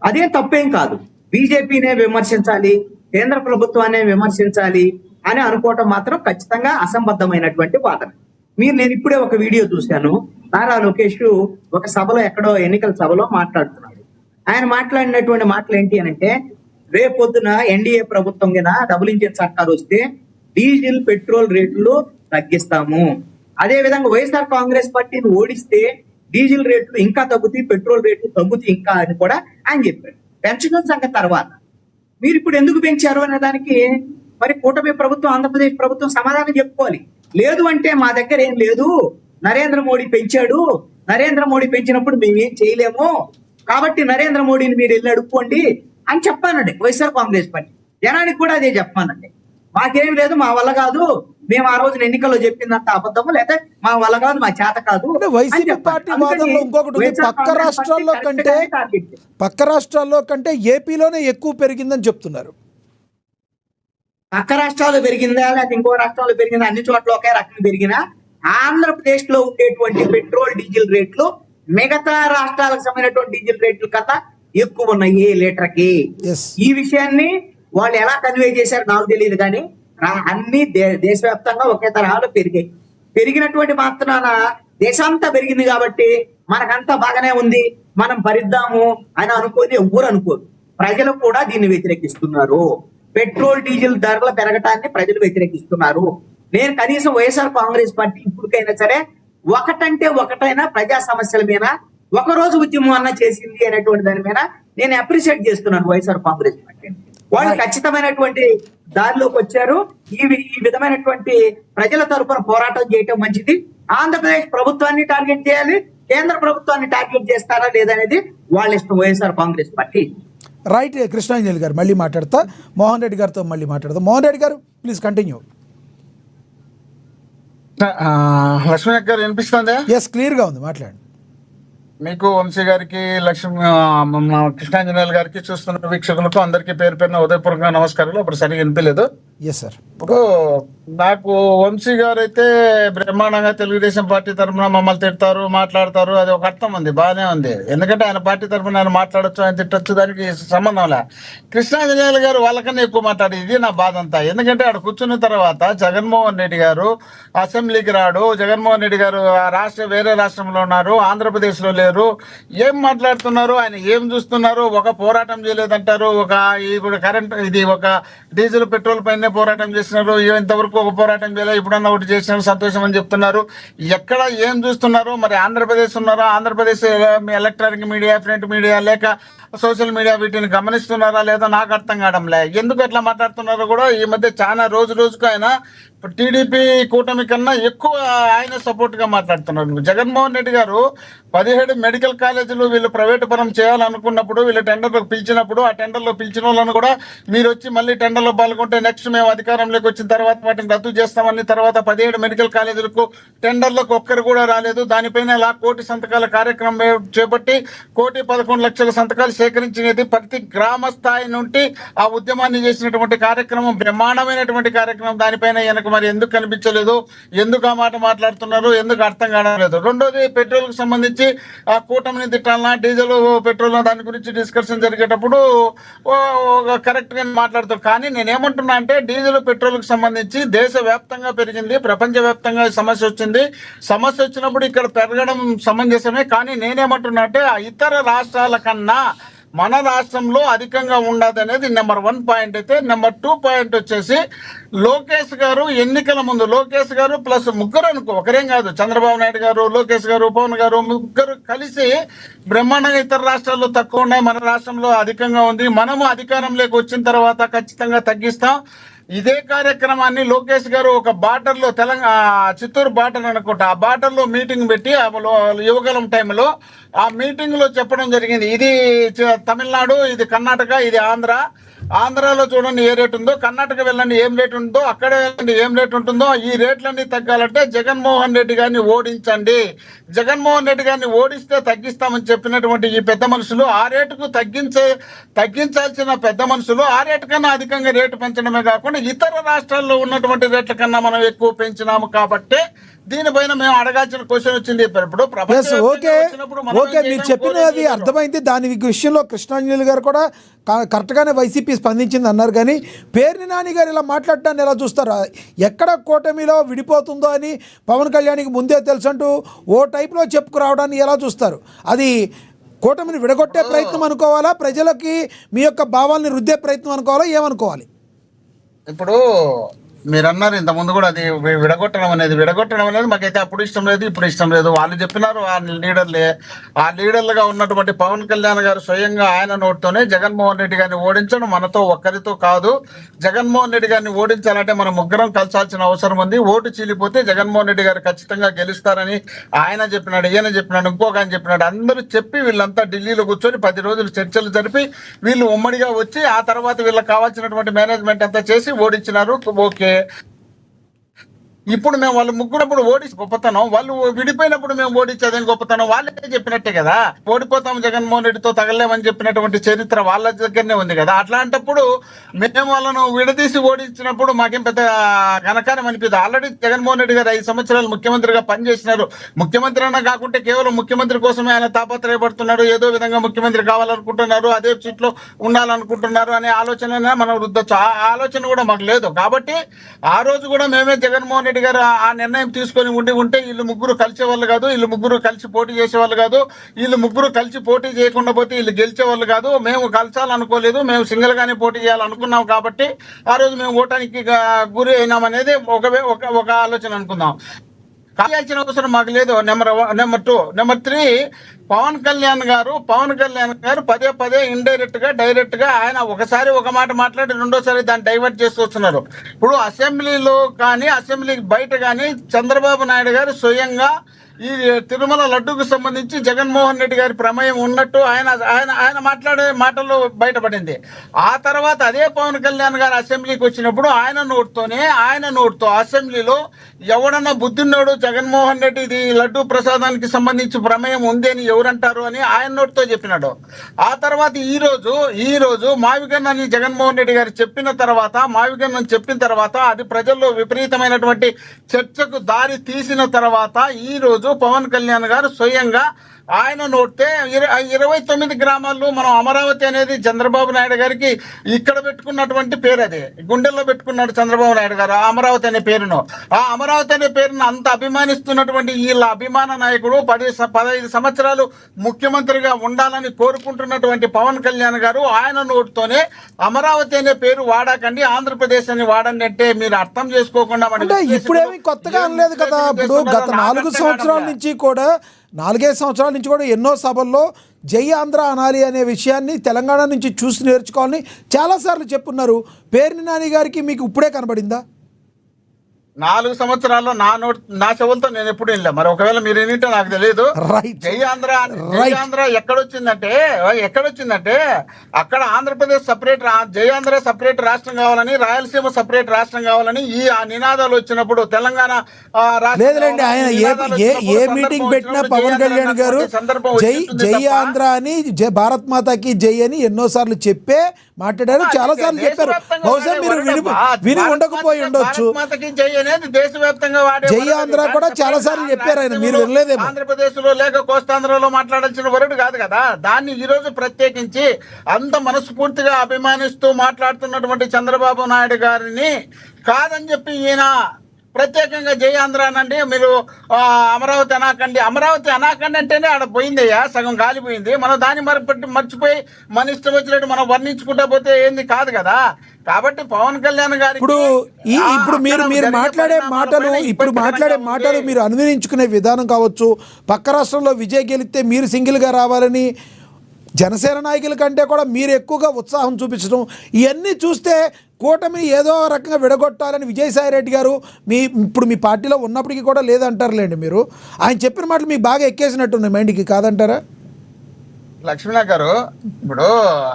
అదే తప్పేం కాదు. బీజేపీనే విమర్శించాలి, కేంద్ర ప్రభుత్వాన్ని విమర్శించాలి అని అనుకోవటం మాత్రం ఖచ్చితంగా అసంబద్ధమైనటువంటి వాదన. నేను ఇప్పుడే ఒక వీడియో చూశాను. నారా లోకేష్ ఒక సభలో, ఎక్కడో ఎన్నికల సభలో మాట్లాడుతున్నాడు. ఆయన మాట్లాడినటువంటి మాటలు ఏంటి అనంటే, రేపొద్దున ఎన్డీఏ ప్రభుత్వం కింద డబుల్ ఇంజిన్ సర్కార్ వస్తే డీజిల్ పెట్రోల్ రేట్లు తగ్గిస్తాము, అదే విధంగా వైఎస్ఆర్ కాంగ్రెస్ పార్టీని ఓడిస్తే డీజిల్ రేట్లు ఇంకా తగ్గుతాయి, పెట్రోల్ రేట్లు తగ్గుతాయి ఇంకా అని కూడా ఆయన చెప్పాడు. పెంచడం సంగతి తర్వాత, మీరు ఇప్పుడు ఎందుకు పెంచారు అనే దానికి మరి కూటమి ప్రభుత్వం, ఆంధ్రప్రదేశ్ ప్రభుత్వం సమాధానం చెప్పుకోవాలి. లేదు అంటే మా దగ్గర ఏం లేదు, నరేంద్ర మోడీ పెంచాడు, నరేంద్ర మోడీ పెంచినప్పుడు మేమేం చేయలేము, కాబట్టి నరేంద్ర మోడీని మీరు వెళ్ళి అడుక్కోండి అని చెప్పానండి వైఎస్ఆర్ కాంగ్రెస్ పార్టీ. జనానికి కూడా అదే చెప్పానండి. మాకేం లేదు, మా వల్ల కాదు, మేము ఆ రోజున ఎన్నికల్లో చెప్పిందంత అబద్ధము, లేదా మా వల్ల కాదు, మా చేత కాదు. వైసీపీ పార్టీ వాదనలో ఇంకొకటి ఉంది, పక్క రాష్ట్రాల్లో కంటే ఏపీలోనే ఎక్కువ పెరిగిందని చెప్తున్నారు. పక్క రాష్ట్రాల్లో పెరిగిందా లేకపోతే ఇంకో రాష్ట్రంలో పెరిగిందా, అన్ని చోట్ల ఒకే రకంగా పెరిగినా ఆంధ్రప్రదేశ్ లో ఉండేటువంటి పెట్రోల్ డీజిల్ రేట్లు మిగతా రాష్ట్రాలకు సంబంధించినటువంటి డీజిల్ రేట్ల కన్నా ఎక్కువ ఉన్నాయి లీటర్కి. ఈ విషయాన్ని వాళ్ళు ఎలా కన్వే చేశారు నాకు తెలియదు, కానీ అన్ని దేశవ్యాప్తంగా ఒకే తరహాలో పెరిగినటువంటి మాత్రాన దేశంతా పెరిగింది కాబట్టి మనకంతా బాగానే ఉంది, మనం భరిద్దాము అని అనుకోని ఎవ్వరు అనుకోరు. ప్రజలు కూడా దీన్ని వ్యతిరేకిస్తున్నారు. పెట్రోల్ డీజిల్ ధరల పెరగటాన్ని ప్రజలు వ్యతిరేకిస్తున్నారు. నేను కనీసం వైఎస్ఆర్ కాంగ్రెస్ పార్టీ ఇప్పటికైనా సరే ఒకటంటే ఒకటైనా ప్రజా సమస్యల మీద ఒకరోజు ఉద్యమం అన్న చేసింది అనేటువంటి దాని మీద నేను అప్రిషియేట్ చేస్తున్నాను వైఎస్ఆర్ కాంగ్రెస్ పార్టీ. వాళ్ళు ఖచ్చితమైనటువంటి దారిలోకి వచ్చారు. ఈ విధమైనటువంటి ప్రజల తరపున పోరాటం చేయటం మంచిది. ఆంధ్రప్రదేశ్ ప్రభుత్వాన్ని టార్గెట్ చేయాలి, కేంద్ర ప్రభుత్వాన్ని టార్గెట్ చేస్తారా లేదనేది వాళ్ళ ఇష్టం వైఎస్ఆర్ కాంగ్రెస్ పార్టీ. రైట్ కృష్ణాంజలి గారు మళ్ళీ మాట్లాడతా, మోహన్ రెడ్డి గారితో మళ్ళీ మాట్లాడతా. మోహన్ రెడ్డి గారు ప్లీజ్ కంటిన్యూ. లక్ష్మీ గారు వినిపిస్తుందా? ఎస్, క్లియర్గా ఉంది, మాట్లాడండి. మీకు, వంశీ గారికి, మన కృష్ణాంజనేయులు గారికి, చూస్తున్న వీక్షకులకు అందరికీ పేరు పేరున ఉదయపూర్వకంగా నమస్కారాలు. ఇప్పుడు సరిగా వినిపించలేదు. Yes sir. ఇప్పుడు నాకు వంశీ గారు అయితే బ్రహ్మాండంగా తెలుగుదేశం పార్టీ తరఫున మమ్మల్ని తిడతారు, మాట్లాడతారు, అది ఒక అర్థం ఉంది, బాగానే ఉంది. ఎందుకంటే ఆయన పార్టీ తరఫున ఆయన మాట్లాడచ్చు, ఆయన తిట్టచ్చు, దానికి సంబంధం లే. కృష్ణాంజనేయులు గారు వాళ్ళకన్నా ఎక్కువ మాట్లాడి, ఇది నా బాధ అంతా. ఎందుకంటే ఆడ కూర్చున్న తర్వాత జగన్మోహన్ రెడ్డి గారు అసెంబ్లీకి రాడు, జగన్మోహన్ రెడ్డి గారు వేరే రాష్ట్రంలో ఉన్నారు, ఆంధ్రప్రదేశ్లో లేరు, ఏం మాట్లాడుతున్నారు, ఆయన ఏం చూస్తున్నారు, ఒక పోరాటం చేయలేదంటారు, ఇప్పుడు కరెంట్ ఇది ఒక డీజిల్ పెట్రోల్ పైన పోరాటం చేస్తున్నారు, ఇంతవరకు ఒక పోరాటం చేయలేదు, ఇప్పుడన్నా ఒకటి చేసినారు, సంతోషం అని చెప్తున్నారు. ఎక్కడ ఏం చూస్తున్నారు మరి? ఆంధ్రప్రదేశ్ ఉన్నారా? Andhra Pradesh electronic media, print media లేక సోషల్ మీడియా వీటిని గమనిస్తున్నారా లేదా నాకు అర్థం కావడంలే. ఎందుకు అట్లా మాట్లాడుతున్నారో కూడా ఈ మధ్య చాలా రోజుకు ఆయన టీడీపీ కూటమి కన్నా ఎక్కువ ఆయన సపోర్ట్ గా మాట్లాడుతున్నారు. జగన్మోహన్ రెడ్డి గారు 17 మెడికల్ కాలేజీలు వీళ్ళు ప్రైవేటు పరం చేయాలనుకున్నప్పుడు, వీళ్ళు టెండర్లకు పిలిచినప్పుడు, ఆ టెండర్లో పిలిచిన వాళ్ళను కూడా మీరు వచ్చి మళ్ళీ టెండర్లో పాల్గొంటే నెక్స్ట్ మేము అధికారంలోకి వచ్చిన తర్వాత వాటిని రద్దు చేస్తామని, తర్వాత 17 మెడికల్ కాలేజీలకు టెండర్లకు ఒక్కరు కూడా రాలేదు. దానిపైన ఇలా 1 కోటి సంతకాల కార్యక్రమం చేపట్టి 1,11,00,000 సంతకాలు సేకరించినది. ప్రతి గ్రామ స్థాయి నుండి ఆ ఉద్యమాన్ని చేసినటువంటి కార్యక్రమం బ్రహ్మాండమైనటువంటి కార్యక్రమం. దానిపైన వెనక మరి ఎందుకు కనిపించలేదు, ఎందుకు ఆ మాట మాట్లాడుతున్నారు, ఎందుకు అర్థం కావడం. రెండోది, పెట్రోల్ కు సంబంధించి ఆ కూటమిని తిట్టాలన్నా, డీజిల్ పెట్రోల్ దాని గురించి డిస్కషన్ జరిగేటప్పుడు కరెక్ట్ గా మాట్లాడుతారు. కానీ నేనేమంటున్నా అంటే, డీజిల్ పెట్రోల్ కు సంబంధించి దేశవ్యాప్తంగా పెరిగింది, ప్రపంచ వ్యాప్తంగా సమస్య వచ్చింది. సమస్య వచ్చినప్పుడు ఇక్కడ పెరగడం సమంజసమే. కానీ నేనేమంటున్నా అంటే, ఇతర రాష్ట్రాల కన్నా మన రాష్ట్రంలో అధికంగా ఉండదు అనేది నెంబర్ 1 పాయింట్. అయితే నెంబర్ 2 పాయింట్ వచ్చేసి, లోకేష్ గారు ఎన్నికల ముందు, లోకేష్ గారు ప్లస్ ముగ్గురు అనుకో, ఒకరేం కాదు, చంద్రబాబు నాయుడు గారు, లోకేష్ గారు, పవన్ గారు, ముగ్గురు కలిసి బ్రహ్మాండంగా ఇతర రాష్ట్రాల్లో తక్కువ ఉన్నాయి, మన రాష్ట్రంలో అధికంగా ఉంది, మనము అధికారంలోకి వచ్చిన తర్వాత ఖచ్చితంగా తగ్గిస్తాం. ఇదే కార్యక్రమాన్ని లోకేష్ గారు ఒక బార్డర్లో, చిత్తూరు బార్డర్ అనుకుంటా, ఆ బార్డర్లో మీటింగ్ పెట్టి యువగలం టైంలో ఆ మీటింగ్ లో చెప్పడం జరిగింది. ఇది తమిళనాడు, ఇది కర్ణాటక, ఇది ఆంధ్రాలో చూడండి ఏ రేట్ ఉందో, కర్ణాటక వెళ్ళండి ఏం రేట్ ఉందో, అక్కడ వెళ్ళండి ఏం రేట్ ఉంటుందో. ఈ రేట్లన్నీ తగ్గాలంటే జగన్మోహన్ రెడ్డి గారిని ఓడించండి, జగన్మోహన్ రెడ్డి గారిని ఓడిస్తే తగ్గిస్తామని చెప్పినటువంటి ఈ పెద్ద మనుషులు ఆ రేటుకు తగ్గించాల్సిన పెద్ద మనుషులు ఆ రేటు కన్నా అధికంగా రేటు పెంచడమే కాకుండా ఇతర రాష్ట్రాల్లో ఉన్నటువంటి రేట్ల కన్నా మనం ఎక్కువ పెంచినాము. కాబట్టి దీనిపైన మేము అడగాల్సిన క్వశ్చన్ వచ్చింది. ఇప్పుడు ఓకే, మీరు చెప్పినది అర్థమైంది. దాని విషయంలో కృష్ణాంజలి గారు కూడా కరెక్ట్గానే వైసీపీ స్పందించింది అన్నారు. కానీ పేర్ని నాని గారు ఇలా మాట్లాడటాన్ని ఎలా చూస్తారు? ఎక్కడ కూటమిలో విడిపోతుందో అని పవన్ కళ్యాణ్కి ముందే తెలుసు అంటూ ఓ టైప్లో చెప్పుకురావడాన్ని ఎలా చూస్తారు? అది కూటమిని విడగొట్టే ప్రయత్నం అనుకోవాలా, ప్రజలకి మీ యొక్క భావాల్ని రుద్దే ప్రయత్నం అనుకోవాలా, ఏమనుకోవాలి? ఇప్పుడు మీరు అన్నారు ఇంతకుముందు కూడా, అది విడగొట్టడం అనేది మాకైతే అప్పుడు ఇష్టం లేదు, ఇప్పుడు ఇష్టం లేదు. వాళ్ళు చెప్పినారు, ఆ లీడర్లుగా ఉన్నటువంటి పవన్ కళ్యాణ్ గారు స్వయంగా ఆయన నోటితోనే జగన్మోహన్ రెడ్డి గారిని ఓడించడం మనతో ఒక్కరితో కాదు. జగన్మోహన్ రెడ్డి గారిని ఓడించాలంటే మనం ముగ్గురం కలిసాల్సిన అవసరం ఉంది. ఓటు చీలిపోతే జగన్మోహన్ రెడ్డి గారు ఖచ్చితంగా గెలుస్తారని ఆయన చెప్పినాడు, ఈయన చెప్పినాడు, ఇంకొక ఆయన చెప్పినాడు. అందరూ చెప్పి వీళ్ళంతా ఢిల్లీలో కూర్చొని 10 రోజులు చర్చలు జరిపి వీళ్ళు ఉమ్మడిగా వచ్చి ఆ తర్వాత వీళ్ళకి కావాల్సినటువంటి మేనేజ్మెంట్ అంతా చేసి ఓడించినారు. ఓకే, ఇప్పుడు మేము వాళ్ళు ముగ్గురప్పుడు ఓడించి గొప్పతనం, వాళ్ళు విడిపోయినప్పుడు మేము ఓడించేదేం గొప్పతనం? వాళ్ళే చెప్పినట్టే కదా, ఓడిపోతాం జగన్మోహన్ రెడ్డితో తగలేమని చెప్పినటువంటి చరిత్ర వాళ్ళ దగ్గరనే ఉంది కదా. అట్లాంటప్పుడు మేము వాళ్ళను విడదీసి ఓడించినప్పుడు మాకేం పెద్ద ఘనకారం అనిపిదు. ఆల్రెడీ జగన్మోహన్ రెడ్డి గారు 5 సంవత్సరాలు ముఖ్యమంత్రిగా పనిచేసినారు. ముఖ్యమంత్రి అన్న కాకుంటే కేవలం ముఖ్యమంత్రి కోసమే ఆయన తాపత్రయపడుతున్నాడు, ఏదో విధంగా ముఖ్యమంత్రి కావాలనుకుంటున్నారు, అదే సీట్లో ఉండాలనుకుంటున్నారు అనే ఆలోచన మనం రుద్దొచ్చు. ఆ ఆలోచన కూడా మాకు లేదు. కాబట్టి ఆ రోజు కూడా మేమే జగన్మోహన్ రెడ్డి గారు ఆ నిర్ణయం తీసుకొని ఉంటే వీళ్ళు ముగ్గురు కలిసేవాళ్ళు కాదు, వీళ్ళు ముగ్గురు కలిసి పోటీ చేసేవాళ్ళు కాదు, వీళ్ళు ముగ్గురు కలిసి పోటీ చేయకుండా పోతే వీళ్ళు గెలిచేవాళ్ళు కాదు. మేము కలిసాలనుకోలేదు, మేము సింగిల్ గానే పోటీ చేయాలనుకున్నాం. కాబట్టి ఆ రోజు మేము ఓటానికి గురి అయినామనేది ఒక ఆలోచన అనుకుందాం. కాయాల్సిన అవసరం మాకు లేదు. నెంబర్ 2. నెంబర్ 3, పవన్ కళ్యాణ్ గారు పదే ఇండైరెక్ట్ గా డైరెక్ట్ గా ఆయన ఒకసారి ఒక మాట మాట్లాడి రెండోసారి దాన్ని డైవర్ట్ చేస్తూ వస్తున్నారు. ఇప్పుడు అసెంబ్లీలో కానీ అసెంబ్లీ బయట కానీ చంద్రబాబు నాయుడు గారు స్వయంగా ఈ తిరుమల లడ్డూకు సంబంధించి జగన్మోహన్ రెడ్డి గారి ప్రమేయం ఉన్నట్టు ఆయన మాట్లాడే మాటల్లో బయటపడింది. ఆ తర్వాత అదే పవన్ కళ్యాణ్ గారు అసెంబ్లీకి వచ్చినప్పుడు ఆయన నోటితో అసెంబ్లీలో ఎవడన్నా బుద్ధిన్నోడు జగన్మోహన్ రెడ్డి ఇది లడ్డూ ప్రసాదానికి సంబంధించి ప్రమేయం ఉంది అని ఎవరంటారు అని ఆయన నోటితో చెప్పినాడు. ఆ తర్వాత ఈ రోజు మావిగన్నని జగన్మోహన్ రెడ్డి గారు చెప్పిన తర్వాత అది ప్రజల్లో విపరీతమైనటువంటి చర్చకు దారి తీసిన తర్వాత ఈ రోజు పవన్ కళ్యాణ్ గారు స్వయంగా ఆయన నోటే 29 గ్రామాల్లో మనం అమరావతి అనేది చంద్రబాబు నాయుడు గారికి ఇక్కడ పెట్టుకున్నటువంటి పేరు, అది గుండెల్లో పెట్టుకున్నాడు చంద్రబాబు నాయుడు గారు ఆ అమరావతి అనే పేరును. ఆ అమరావతి అనే పేరును అంత అభిమానిస్తున్నటువంటి వీళ్ళ అభిమాన నాయకుడు 15 సంవత్సరాలు ముఖ్యమంత్రిగా ఉండాలని కోరుకుంటున్నటువంటి పవన్ కళ్యాణ్ గారు ఆయన నోటితోనే అమరావతి అనే పేరు వాడకండి, ఆంధ్రప్రదేశ్ అని వాడండి అంటే మీరు అర్థం చేసుకోకుండా అంటే ఇప్పుడేమి కొత్తగా అనలేదు కదా. ఇప్పుడు గత 4 సంవత్సరాల నుంచి కూడా 4 సంవత్సరాల నుంచి కూడా ఎన్నో సభల్లో జై ఆంధ్ర అనాలి అనే విషయాన్ని తెలంగాణ నుంచి చూసి నేర్చుకోవాలని చాలాసార్లు చెప్పున్నారు. పేర్ని నాని గారికి మీకు ఇప్పుడే కనబడిందా? 4 సంవత్సరాల్లో నా చెవులతో నేను ఎప్పుడు వెళ్ళా. మరి ఒకవేళ మీరు ఏంటో నాకు తెలియదు. జై ఆంధ్ర ఎక్కడొచ్చిందంటే అక్కడ ఆంధ్రప్రదేశ్ సపరేట్, జై ఆంధ్ర సపరేట్ రాష్ట్రం కావాలని, రాయలసీమ సపరేట్ రాష్ట్రం కావాలని ఈ నినాదాలు వచ్చినప్పుడు తెలంగాణ లేదులేండి, ఆయన ఏ మీటింగ్ పెట్టినా పవన్ కళ్యాణ్ గారు జై ఆంధ్ర అని, భారత్ మాతాకి జై అని ఎన్నోసార్లు చెప్పే మాట్లాడారు, చాలా సార్లు చెప్పారు. బహుశా మీరు విని ఉండకపోయి ఉండొచ్చు. దేశవ్యాప్తంగా జై ఆంధ్ర కూడా చాలా సార్లు చెప్పారు ఆయన, మీరు వినలేదేమో. ఆంధ్రప్రదేశ్ లో లేక కోస్తాంధ్రలో మాట్లాడాల్సిన వరుడు కాదు కదా. దాన్ని ఈ రోజు ప్రత్యేకించి అంత మనస్ఫూర్తిగా అభిమానిస్తూ మాట్లాడుతున్నటువంటి చంద్రబాబు నాయుడు గారిని కాదని చెప్పి ఈయన ప్రత్యేకంగా జై ఆంధ్ర అనండి, మీరు అమరావతి అనాకండి అంటేనే ఆడ పోయిందయ్యా, సగం గాలిపోయింది. మనం దాన్ని మర్చిపోయి మన ఇష్టం వచ్చినట్టు మనం వర్ణించుకుంటా పోతే ఏంది కాదు కదా. కాబట్టి పవన్ కళ్యాణ్ గారు ఇప్పుడు మీరు మాట్లాడే మాటలు మీరు అన్వయించుకునే విధానం కావచ్చు, పక్క రాష్ట్రంలో విజయ్ గెలిస్తే మీరు సింగిల్గా రావాలని జనసేన నాయకుల కంటే కూడా మీరు ఎక్కువగా ఉత్సాహం చూపించడం, ఇవన్నీ చూస్తే కూటమి ఏదో రకంగా విడగొట్టాలని విజయసాయిరెడ్డి గారు ఇప్పుడు మీ పార్టీలో ఉన్నప్పటికీ కూడా లేదంటారులేండి. మీరు ఆయన చెప్పిన మాటలు మీకు బాగా ఎక్కేసినట్టున్నాయి మైండ్కి, కాదంటారా? లక్ష్మీనాథ్ గారు, ఇప్పుడు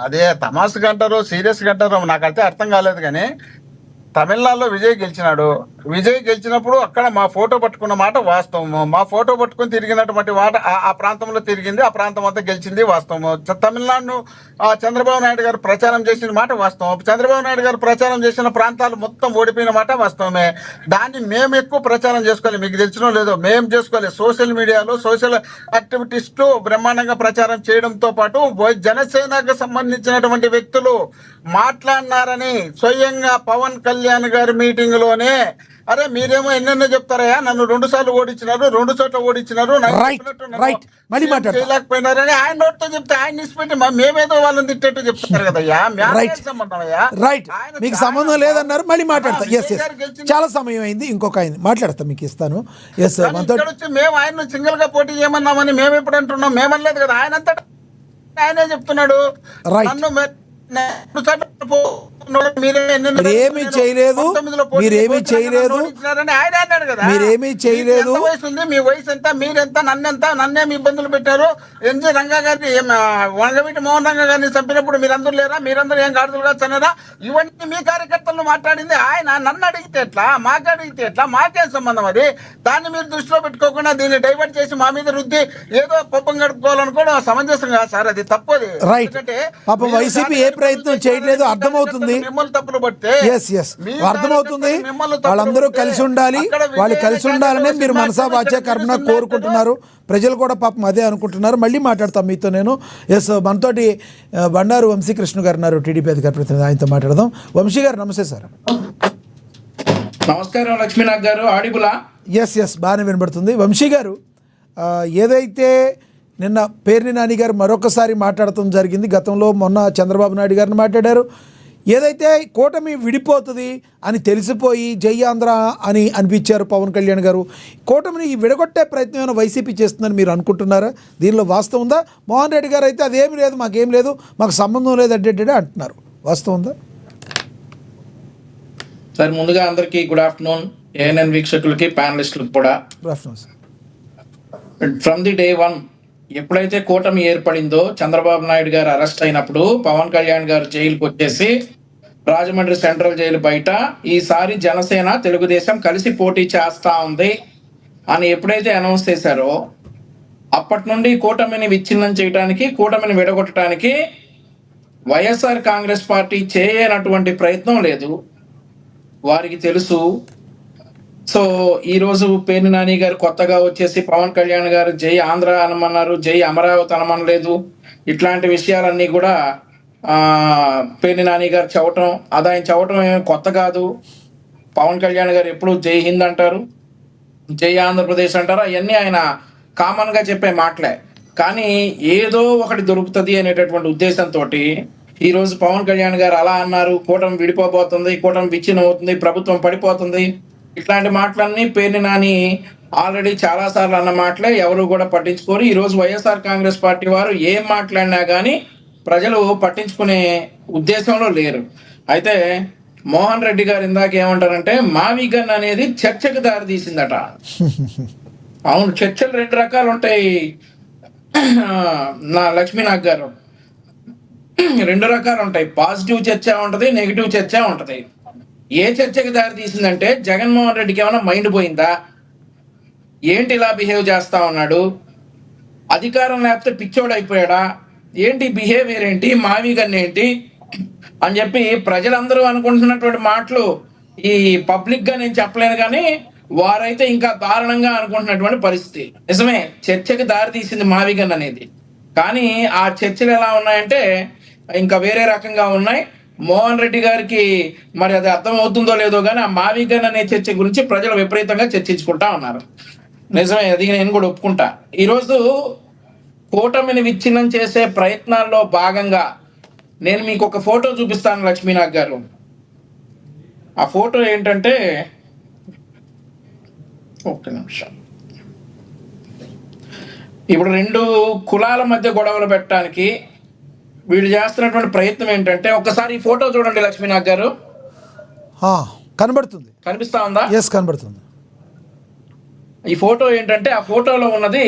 అదే తమాషగా అంటారు, సీరియస్గా అంటారు, నాకైతే అర్థం కాలేదు. కానీ తమిళనాడులో విజయ్ గెలిచినప్పుడు అక్కడ మా ఫోటో పట్టుకున్న మాట వాస్తవం. మా ఫోటో పట్టుకుని తిరిగినటువంటి మాట ఆ ప్రాంతంలో తిరిగింది, ఆ ప్రాంతం అంతా గెలిచింది వాస్తవం. తమిళనాడును చంద్రబాబు నాయుడు గారు ప్రచారం చేసిన మాట వాస్తవం. చంద్రబాబు నాయుడు గారు ప్రచారం చేసిన ప్రాంతాలు మొత్తం ఓడిపోయిన మాట వాస్తవమే. దాన్ని మేము ఎక్కువ ప్రచారం చేసుకోవాలి, మీకు తెలిసినో లేదో మేము చేసుకోవాలి. సోషల్ మీడియాలో సోషల్ యాక్టివిటీస్టు బ్రహ్మాండంగా ప్రచారం చేయడంతో పాటు జనసేనకు సంబంధించినటువంటి వ్యక్తులు మాట్లాడినారని స్వయంగా పవన్ కళ్యాణ్ గారి మీటింగ్ లోనే, అరే మీరేమో ఎన్నెన్నో చెప్తారయ్యా, నన్ను 2 సార్లు ఓడించినారు, 2 చోట్ల ఓడించినారు, చేయలేకపోయినారని ఆయన నోటితో చెప్తే ఆయన నిష్పెట్టి మేమేదో వాళ్ళని తిట్టేట్టు చెప్తారు కదయ్యా. సంబంధం అయ్యా, మీకు సంబంధం లేదన్నారు, మళ్ళీ మాట్లాడతాం. చాలా సమయం అయింది, ఇంకొక ఆయన మాట్లాడతాం, మీకు ఇస్తాను. వచ్చి మేము ఆయన సింగిల్ గా పోటీ చేయమన్నామని మేము ఎప్పుడు అంటున్నాం, మేమనలేదు కదా. ఆయనే చెప్తున్నాడు నన్ను మీరేమీ చేయలేదు. వయసు ఉంది, మీ వయసు ఎంత, మీరెంత, నన్నేమి ఇబ్బందులు పెట్టారు. ఎన్జి రంగా గారిని, వంగవీటి మోహన్ రంగా గారిని చంపినప్పుడు మీరందరూ లేరా, మీరందరూ ఏం గాడులుగా చన్నారా? ఇవన్నీ మీ కార్యకర్తలు మాట్లాడింది. ఆయన నన్ను అడిగితే ఎట్లా, మాకు అడిగితే ఎట్లా, మాకేం సంబంధం అది? దాన్ని మీరు దృష్టిలో పెట్టుకోకుండా దీన్ని డైవర్ట్ చేసి మా మీద రుద్ది ఏదో పప్పం గడుపుకోవాలనుకోవడం సమంజసం కాదు సార్, అది తప్పది. ఎందుకంటే వైసీపీ ఏ ప్రయత్నం చేయట్లేదు, అర్థమవుతుంది. మిమ్మల్ని తప్పులు పడితే అర్థమవుతుంది. వాళ్ళందరూ కలిసి ఉండాలి, వాళ్ళు కలిసి ఉండాలనే మీరు మనసా వాచా కర్మన కోరుకుంటున్నారు. ప్రజలు కూడా పాపం అదే అనుకుంటున్నారు. మళ్ళీ మాట్లాడతాం మీతో నేను. మనతోటి బండారు వంశీకృష్ణ గారు ఉన్నారు, టీడీపీ అధికార ప్రతినిధి, ఆయనతో మాట్లాడదాం. వంశీ గారు నమస్తే సార్. నమస్కారం లక్ష్మీనాథ్ గారు, ఆడిబులా? ఎస్ బాగానే వినబడుతుంది. వంశీ గారు, ఏదైతే నిన్న పేర్ని నాని గారు మరొకసారి మాట్లాడటం జరిగింది, గతంలో మొన్న చంద్రబాబు నాయుడు గారిని మాట్లాడారు, ఏదైతే కూటమి విడిపోతుంది అని తెలిసిపోయి జై ఆంధ్ర అని అనిపించారు పవన్ కళ్యాణ్ గారు, కూటమిని విడగొట్టే ప్రయత్నం వైసీపీ చేస్తుందని మీరు అనుకుంటున్నారా? దీనిలో వాస్తవం ఉందా? మోహన్ రెడ్డి గారు అయితే అదేమి లేదు, మాకేం లేదు, మాకు సంబంధం లేదు అడ్డెడ్డే అంటున్నారు, వాస్తవం ఉందా? సార్, ముందుగా అందరికీ గుడ్ ఆఫ్టర్నూన్, ఏఎన్ఎన్ వీక్షకులకి, ప్యానలిస్టులకు కూడా. Good afternoon sir. From the day one ఎప్పుడైతే కూటమి ఏర్పడిందో, చంద్రబాబు నాయుడు గారు అరెస్ట్ అయినప్పుడు పవన్ కళ్యాణ్ గారు జైలుకి వచ్చేసి రాజమండ్రి సెంట్రల్ జైలు బయట ఈసారి జనసేన తెలుగుదేశం కలిసి పోటీ చేస్తా ఉంది అని ఎప్పుడైతే అనౌన్స్ చేశారో అప్పటి నుండి కూటమిని విచ్ఛిన్నం చేయడానికి, కూటమిని విడగొట్టడానికి వైఎస్ఆర్ కాంగ్రెస్ పార్టీ చేయనటువంటి ప్రయత్నం లేదు. వారికి తెలుసు. సో ఈరోజు పేర్ని నాని గారు కొత్తగా వచ్చేసి పవన్ కళ్యాణ్ గారు జై ఆంధ్ర అనమన్నారు, జై అమరావతి అనమనలేదు. ఇట్లాంటి విషయాలన్నీ కూడా పేర్ని నాని గారు చెప్పటం, అది ఆయన చెప్పటం ఏమి కొత్త కాదు. పవన్ కళ్యాణ్ గారు ఎప్పుడు జై హింద్ అంటారు, జై ఆంధ్రప్రదేశ్ అంటారు. అవన్నీ ఆయన కామన్ గా చెప్పే మాటలే. కానీ ఏదో ఒకటి దొరుకుతుంది అనేటటువంటి ఉద్దేశంతో ఈ రోజు పవన్ కళ్యాణ్ గారు అలా అన్నారు, కూటమి విడిపోబోతుంది, కూటమి విచ్ఛిన్నం అవుతుంది, ప్రభుత్వం పడిపోతుంది, ఇట్లాంటి మాటలన్నీ పేర్ని నాని ఆల్రెడీ చాలా సార్లు అన్న మాటలే. ఎవరు కూడా పట్టించుకోరు. ఈ రోజు వైఎస్ఆర్ కాంగ్రెస్ పార్టీ వారు ఏం మాట్లాడినా కానీ ప్రజలు పట్టించుకునే ఉద్దేశంలో లేరు. అయితే మోహన్ రెడ్డి గారు ఇందాక ఏమంటారంటే మావి గన్ అనేది చర్చకు దారి తీసిందట. అవును, చర్చలు రెండు రకాలు ఉంటాయి నా లక్ష్మీనాథ్ గారు. రెండు రకాలు ఉంటాయి. పాజిటివ్ చర్చ ఉంటది, నెగిటివ్ చర్చ ఉంటది. ఏ చర్చకి దారి తీసిందంటే జగన్మోహన్ రెడ్డికి ఏమైనా మైండ్ పోయిందా, ఏంటి ఇలా బిహేవ్ చేస్తా ఉన్నాడు, అధికారం లేకపోతే పిచ్చోడు అయిపోయాడా, ఏంటి బిహేవియర్ ఏంటి, మావి గన్ ఏంటి అని చెప్పి ప్రజలందరూ అనుకుంటున్నటువంటి మాటలు ఈ పబ్లిక్ గా నేను చెప్పలేను, కానీ వారైతే ఇంకా దారుణంగా అనుకుంటున్నటువంటి పరిస్థితి. నిజమే, చర్చకి దారి తీసింది మావి గన్ అనేది. కానీ ఆ చర్చలు ఎలా ఉన్నాయంటే ఇంకా వేరే రకంగా ఉన్నాయి. మోహన్ రెడ్డి గారికి మరి అది అర్థం అవుతుందో లేదో కానీ ఆ మావి గన్ అనే చర్చ గురించి ప్రజలు విపరీతంగా చర్చించుకుంటా ఉన్నారు. నిజమే, అది నేను కూడా ఒప్పుకుంటా. ఈరోజు కూటమిని విచ్ఛిన్నం చేసే ప్రయత్నాల్లో భాగంగా నేను మీకు ఒక ఫోటో చూపిస్తాను లక్ష్మీనాథ్ గారు. ఆ ఫోటో ఏంటంటే, ఒక్క నిమిషం, ఇప్పుడు రెండు కులాల మధ్య గొడవలు పెట్టడానికి వీళ్ళు చేస్తున్నటువంటి ప్రయత్నం ఏంటంటే, ఒక్కసారి ఈ ఫోటో చూడండి లక్ష్మీనాథ్ గారు. కనబడుతుంది, కనిపిస్తా ఉందా? ఎస్, కనబడుతుంది. ఈ ఫోటో ఏంటంటే, ఆ ఫోటోలో ఉన్నది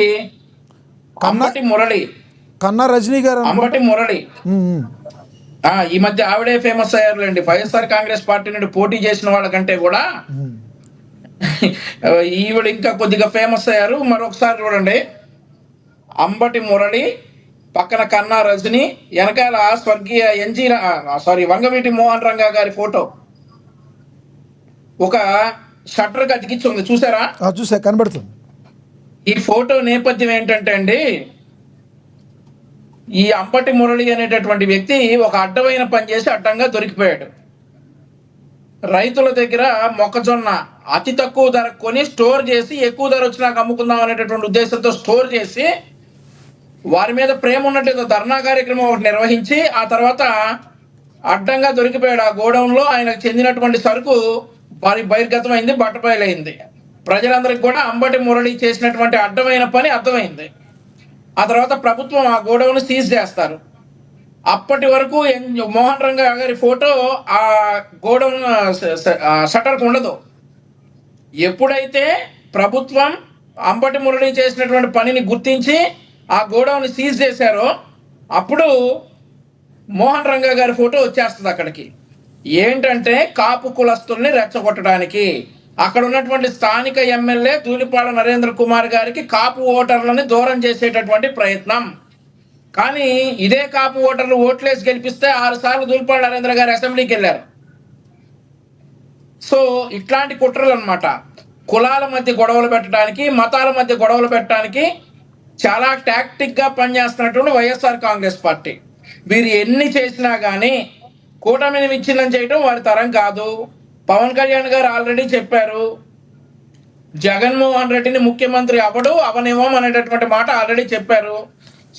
అంబటి మురళి, కన్నా రజనీ గారు, అంబటి మురళి. ఈ మధ్య ఆవిడే ఫేమస్ అయ్యారులేండి. వైఎస్ఆర్ కాంగ్రెస్ పార్టీ నుండి పోటీ చేసిన వాళ్ళకంటే కూడా ఈవిడ ఇంకా కొద్దిగా ఫేమస్ అయ్యారు. మరొకసారి చూడండి, అంబటి మురళి పక్కన కన్నా రజని, వెనకాల స్వర్గీయ వంగవీటి మోహన్ రంగా గారి ఫోటో ఒక షట్టర్ కి అతికించి ఉంది, చూసారా? చూసా, కనబడుతుంది. ఈ ఫోటో నేపథ్యం ఏంటంటే అండి, ఈ అంబటి మురళి అనేటటువంటి వ్యక్తి ఒక అడ్డమైన పని చేసి అడ్డంగా దొరికిపోయాడు. రైతుల దగ్గర మొక్కజొన్న అతి తక్కువ ధర కొని స్టోర్ చేసి ఎక్కువ ధర వచ్చినాక అమ్ముకుందాం అనేటటువంటి ఉద్దేశంతో స్టోర్ చేసి వారి మీద ప్రేమ ఉన్నట్టు ధర్నా కార్యక్రమం ఒకటి నిర్వహించి ఆ తర్వాత అడ్డంగా దొరికిపోయాడు. ఆ గోడౌన్లో ఆయనకు చెందినటువంటి సరుకు బహిర్గతమైంది, బట్టబయలైంది. ప్రజలందరికీ కూడా అంబటి మురళి చేసినటువంటి అడ్డమైన పని అర్థమైంది. ఆ తర్వాత ప్రభుత్వం ఆ గోడౌన్ సీజ్ చేస్తారు. అప్పటి వరకు మోహన్ రంగా గారి ఫోటో ఆ గోడౌన్ షట్టర్కు ఉండదు. ఎప్పుడైతే ప్రభుత్వం అంబటి మురళి చేసినటువంటి పనిని గుర్తించి ఆ గోడౌన్ సీజ్ చేశారో అప్పుడు మోహన్ రంగా గారి ఫోటో వచ్చేస్తుంది అక్కడికి. ఏంటంటే కాపు కులస్తుల్ని రెచ్చగొట్టడానికి అక్కడ ఉన్నటువంటి స్థానిక ఎమ్మెల్యే ధూళిపాల నరేంద్ర కుమార్ గారికి కాపు ఓటర్లని దూరం చేసేటటువంటి ప్రయత్నం. కానీ ఇదే కాపు ఓటర్లు ఓట్లేసి గెలిపిస్తే 6 సార్లు ధూళిపాల నరేంద్ర గారు అసెంబ్లీకి వెళ్ళారు. సో ఇట్లాంటి కుట్రలు అన్నమాట. కులాల మధ్య గొడవలు పెట్టడానికి, మతాల మధ్య గొడవలు పెట్టడానికి చాలా టాక్టిక్ గా పనిచేస్తున్నటువంటి వైఎస్ఆర్ కాంగ్రెస్ పార్టీ. వీరు ఎన్ని చేసినా కానీ కూటమిని విచ్ఛిన్నం చేయడం వారి తరం కాదు. పవన్ కళ్యాణ్ గారు ఆల్రెడీ చెప్పారు, జగన్మోహన్ రెడ్డిని ముఖ్యమంత్రి అవనివ్వం అనేటటువంటి మాట ఆల్రెడీ చెప్పారు.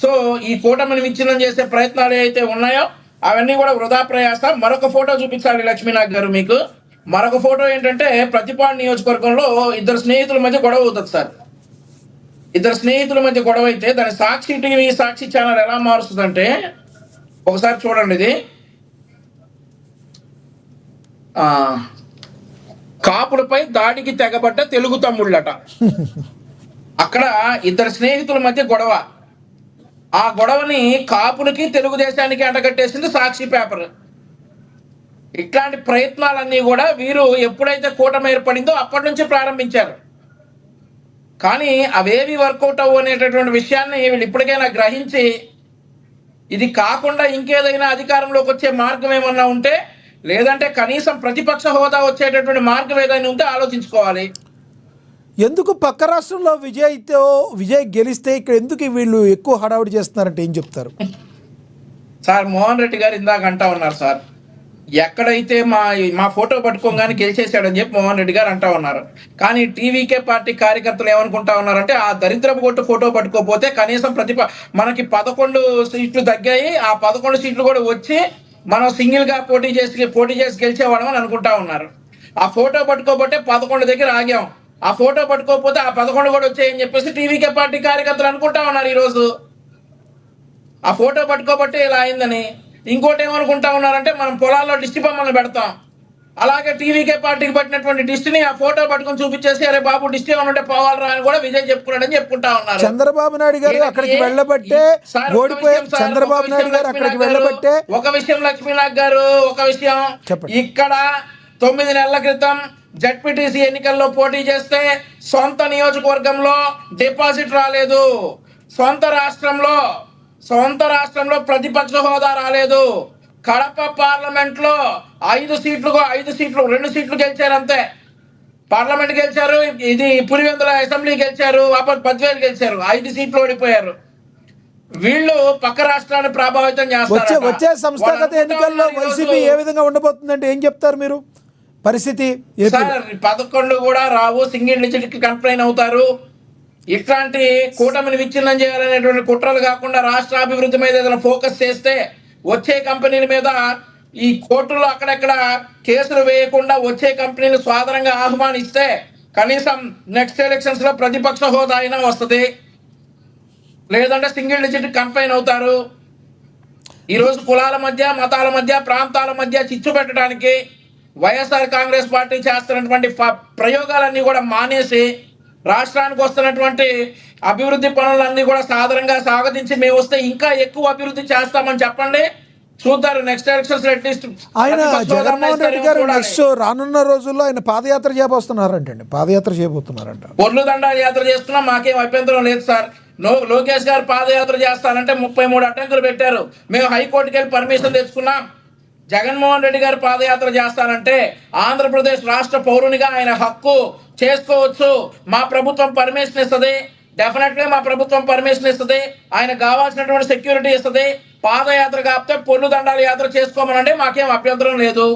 సో ఈ కూటమిని విచ్ఛిన్నం చేసే ప్రయత్నాలు ఏవైతే ఉన్నాయో అవన్నీ కూడా వృధా ప్రయాస. మరొక ఫోటో చూపించాలి లక్ష్మీనాథ్ గారు మీకు. మరొక ఫోటో ఏంటంటే, ప్రతిపాడు నియోజకవర్గంలో 2 స్నేహితుల మధ్య గొడవ అవుతుంది సార్. 2 స్నేహితుల మధ్య గొడవ అయితే దాని సాక్షి టీవీ, సాక్షి ఛానల్ ఎలా మారుస్తుందంటే, ఒకసారి చూడండి. ఇది కాపులపై దాడికి తెగబడ్డ తెలుగు తమ్ముళ్ళట. అక్కడ ఇద్దరు స్నేహితుల మధ్య గొడవ. ఆ గొడవని కాపులకి తెలుగుదేశానికి అంటగట్టేసింది సాక్షి పేపర్. ఇట్లాంటి ప్రయత్నాలన్నీ కూడా వీరు ఎప్పుడైతే కూటమి ఏర్పడిందో అప్పటి నుంచి ప్రారంభించారు. కానీ అవేవి వర్కౌట్ అవ్వు అనేటటువంటి విషయాన్ని వీళ్ళు ఇప్పటికైనా గ్రహించి ఇది కాకుండా ఇంకేదైనా అధికారంలోకి వచ్చే మార్గం ఏమన్నా ఉంటే, లేదంటే కనీసం ప్రతిపక్ష హోదా వచ్చేటటువంటి మార్గం ఏదైనా ఉంటే ఆలోచించుకోవాలి. ఎందుకు పక్క రాష్ట్రంలో విజయ్ గెలిస్తే ఇక్కడ ఎందుకు వీళ్ళు ఎక్కువ హడావుడి చేస్తున్నారంటే ఏం చెప్తారు? సార్ మోహన్ రెడ్డి గారు ఇందాక అంటా ఉన్నారు సార్, ఎక్కడైతే మా ఫోటో పట్టుకోగానే గెలిచేశాడని చెప్పి మోహన్ రెడ్డి గారు అంటా ఉన్నారు. కానీ టీవీకే పార్టీ కార్యకర్తలు ఏమనుకుంటా ఉన్నారంటే ఆ దరిద్రపు కొట్టు ఫోటో పట్టుకోకపోతే కనీసం మనకి 11 సీట్లు తగ్గాయి, ఆ 11 సీట్లు కూడా వచ్చి మనం సింగిల్ గా పోటీ చేసి గెలిచేవాళ్ళం అని అనుకుంటా ఉన్నారు. ఆ ఫోటో పట్టుకోకపోతే 11 దగ్గర ఆగాం, ఆ ఫోటో పట్టుకోకపోతే ఆ 11 కూడా వచ్చాయని చెప్పేసి టీవీకే పార్టీ కార్యకర్తలు అనుకుంటా ఉన్నారు ఈరోజు. ఆ ఫోటో పట్టుకోబట్టే ఇలా అయిందని. ఇంకోటి ఏమనుకుంటా ఉన్నారంటే మనం పొలాల్లో దిష్టి బొమ్మలు పెడతాం, అలాగే టీవీకే పార్టీకి పట్టినటువంటి దిష్టిని ఆ ఫోటో పట్టుకుని చూపించేసి అరే బాబు దిష్టి ఏమనుంటే పోవాలరా అని కూడా విజయ్ చెప్పుకున్నాడని చెప్పుకుంటా ఉన్నారు. చంద్రబాబు నాయుడు గారు అక్కడికి వెళ్ళబట్టే ఓడిపోయారు. చంద్రబాబు నాయుడు గారు అక్కడికి వెళ్ళబట్టే ఒక విషయం లక్ష్మీనాథ్ గారు, ఒక విషయం ఇక్కడ 9 నెలల క్రితం జడ్పీటీసీ ఎన్నికల్లో పోటీ చేస్తే సొంత నియోజకవర్గంలో డిపాజిట్ రాలేదు, సొంత రాష్ట్రంలో ప్రతిపక్ష హోదా రాలేదు. కడప పార్లమెంట్ లో 5 సీట్లు 2 సీట్లు గెలిచారు అంతే. పార్లమెంట్ గెలిచారు, ఇది పులివెందుల అసెంబ్లీ గెలిచారు, వాపస్ 10,000 గెలిచారు, 5 సీట్లు ఓడిపోయారు. వీళ్ళు పక్క రాష్ట్రాన్ని ప్రభావితం చేస్తారు. వచ్చే సంస్థాగత ఎన్నికల్లో వైసీపీ ఏ విధంగా ఉండబోతుందంటే ఏం చెప్తారు మీరు? పరిస్థితి 11 కూడా రావు, సింగిల్ డిజిట్ కంప్లైంట్ అవుతారు. ఇట్లాంటి కూటమిని విచ్ఛిన్నం చేయాలనేటువంటి కుట్రలు కాకుండా రాష్ట్ర అభివృద్ధి మీద ఏదైనా ఫోకస్ చేస్తే, వచ్చే కంపెనీల మీద ఈ కోర్టుల్లో అక్కడెక్కడ కేసులు వేయకుండా వచ్చే కంపెనీలు స్వాధీనంగా ఆహ్వానిస్తే కనీసం నెక్స్ట్ ఎలక్షన్స్ లో ప్రతిపక్ష హోదా అయినా వస్తుంది, లేదంటే సింగిల్ డిజిట్ కంప్లైంట్ అవుతారు. ఈరోజు కులాల మధ్య, మతాల మధ్య, ప్రాంతాల మధ్య చిచ్చు పెట్టడానికి వైఎస్ఆర్ కాంగ్రెస్ పార్టీ చేస్తున్నటువంటి ప్రయోగాలన్నీ కూడా మానేసి రాష్ట్రానికి వస్తున్నటువంటి అభివృద్ధి పనులన్నీ కూడా సాధారణంగా స్వాగతించి మేము వస్తే ఇంకా ఎక్కువ అభివృద్ధి చేస్తామని చెప్పండి, చూద్దారు నెక్స్ట్ ఎలక్షన్స్ అట్లీస్ట్. ఆయన జగన్మోహన్ రెడ్డి గారు నెక్స్ట్ రానున్న రోజుల్లో ఆయన పాదయాత్ర చేయబోతున్నారంట. పొర్లు దండాల యాత్ర చేస్తున్నా మాకేం అభ్యంతరం లేదు సార్. లోకేష్ గారు పాదయాత్ర చేస్తానంటే 33 అడ్డంకులు పెట్టారు. మేము హైకోర్టుకి వెళ్ళి పర్మిషన్ తెచ్చుకున్నాం. జగన్మోహన్ రెడ్డి గారు పాదయాత్ర చేస్తానంటే ఆంధ్రప్రదేశ్ రాష్ట్ర పౌరునిగా ఆయన హక్కు చేసుకోవచ్చు. మా ప్రభుత్వం పర్మిషన్ ఇస్తుంది, డెఫినెట్లీ మా ప్రభుత్వం పర్మిషన్ ఇస్తుంది, ఆయన కావాల్సినటువంటి సెక్యూరిటీ ఇస్తుంది. పాదయాత్ర కాకపోతే పొర్లు దండాల యాత్ర చేసుకోమనండి, మాకేం అభ్యంతరం లేదు.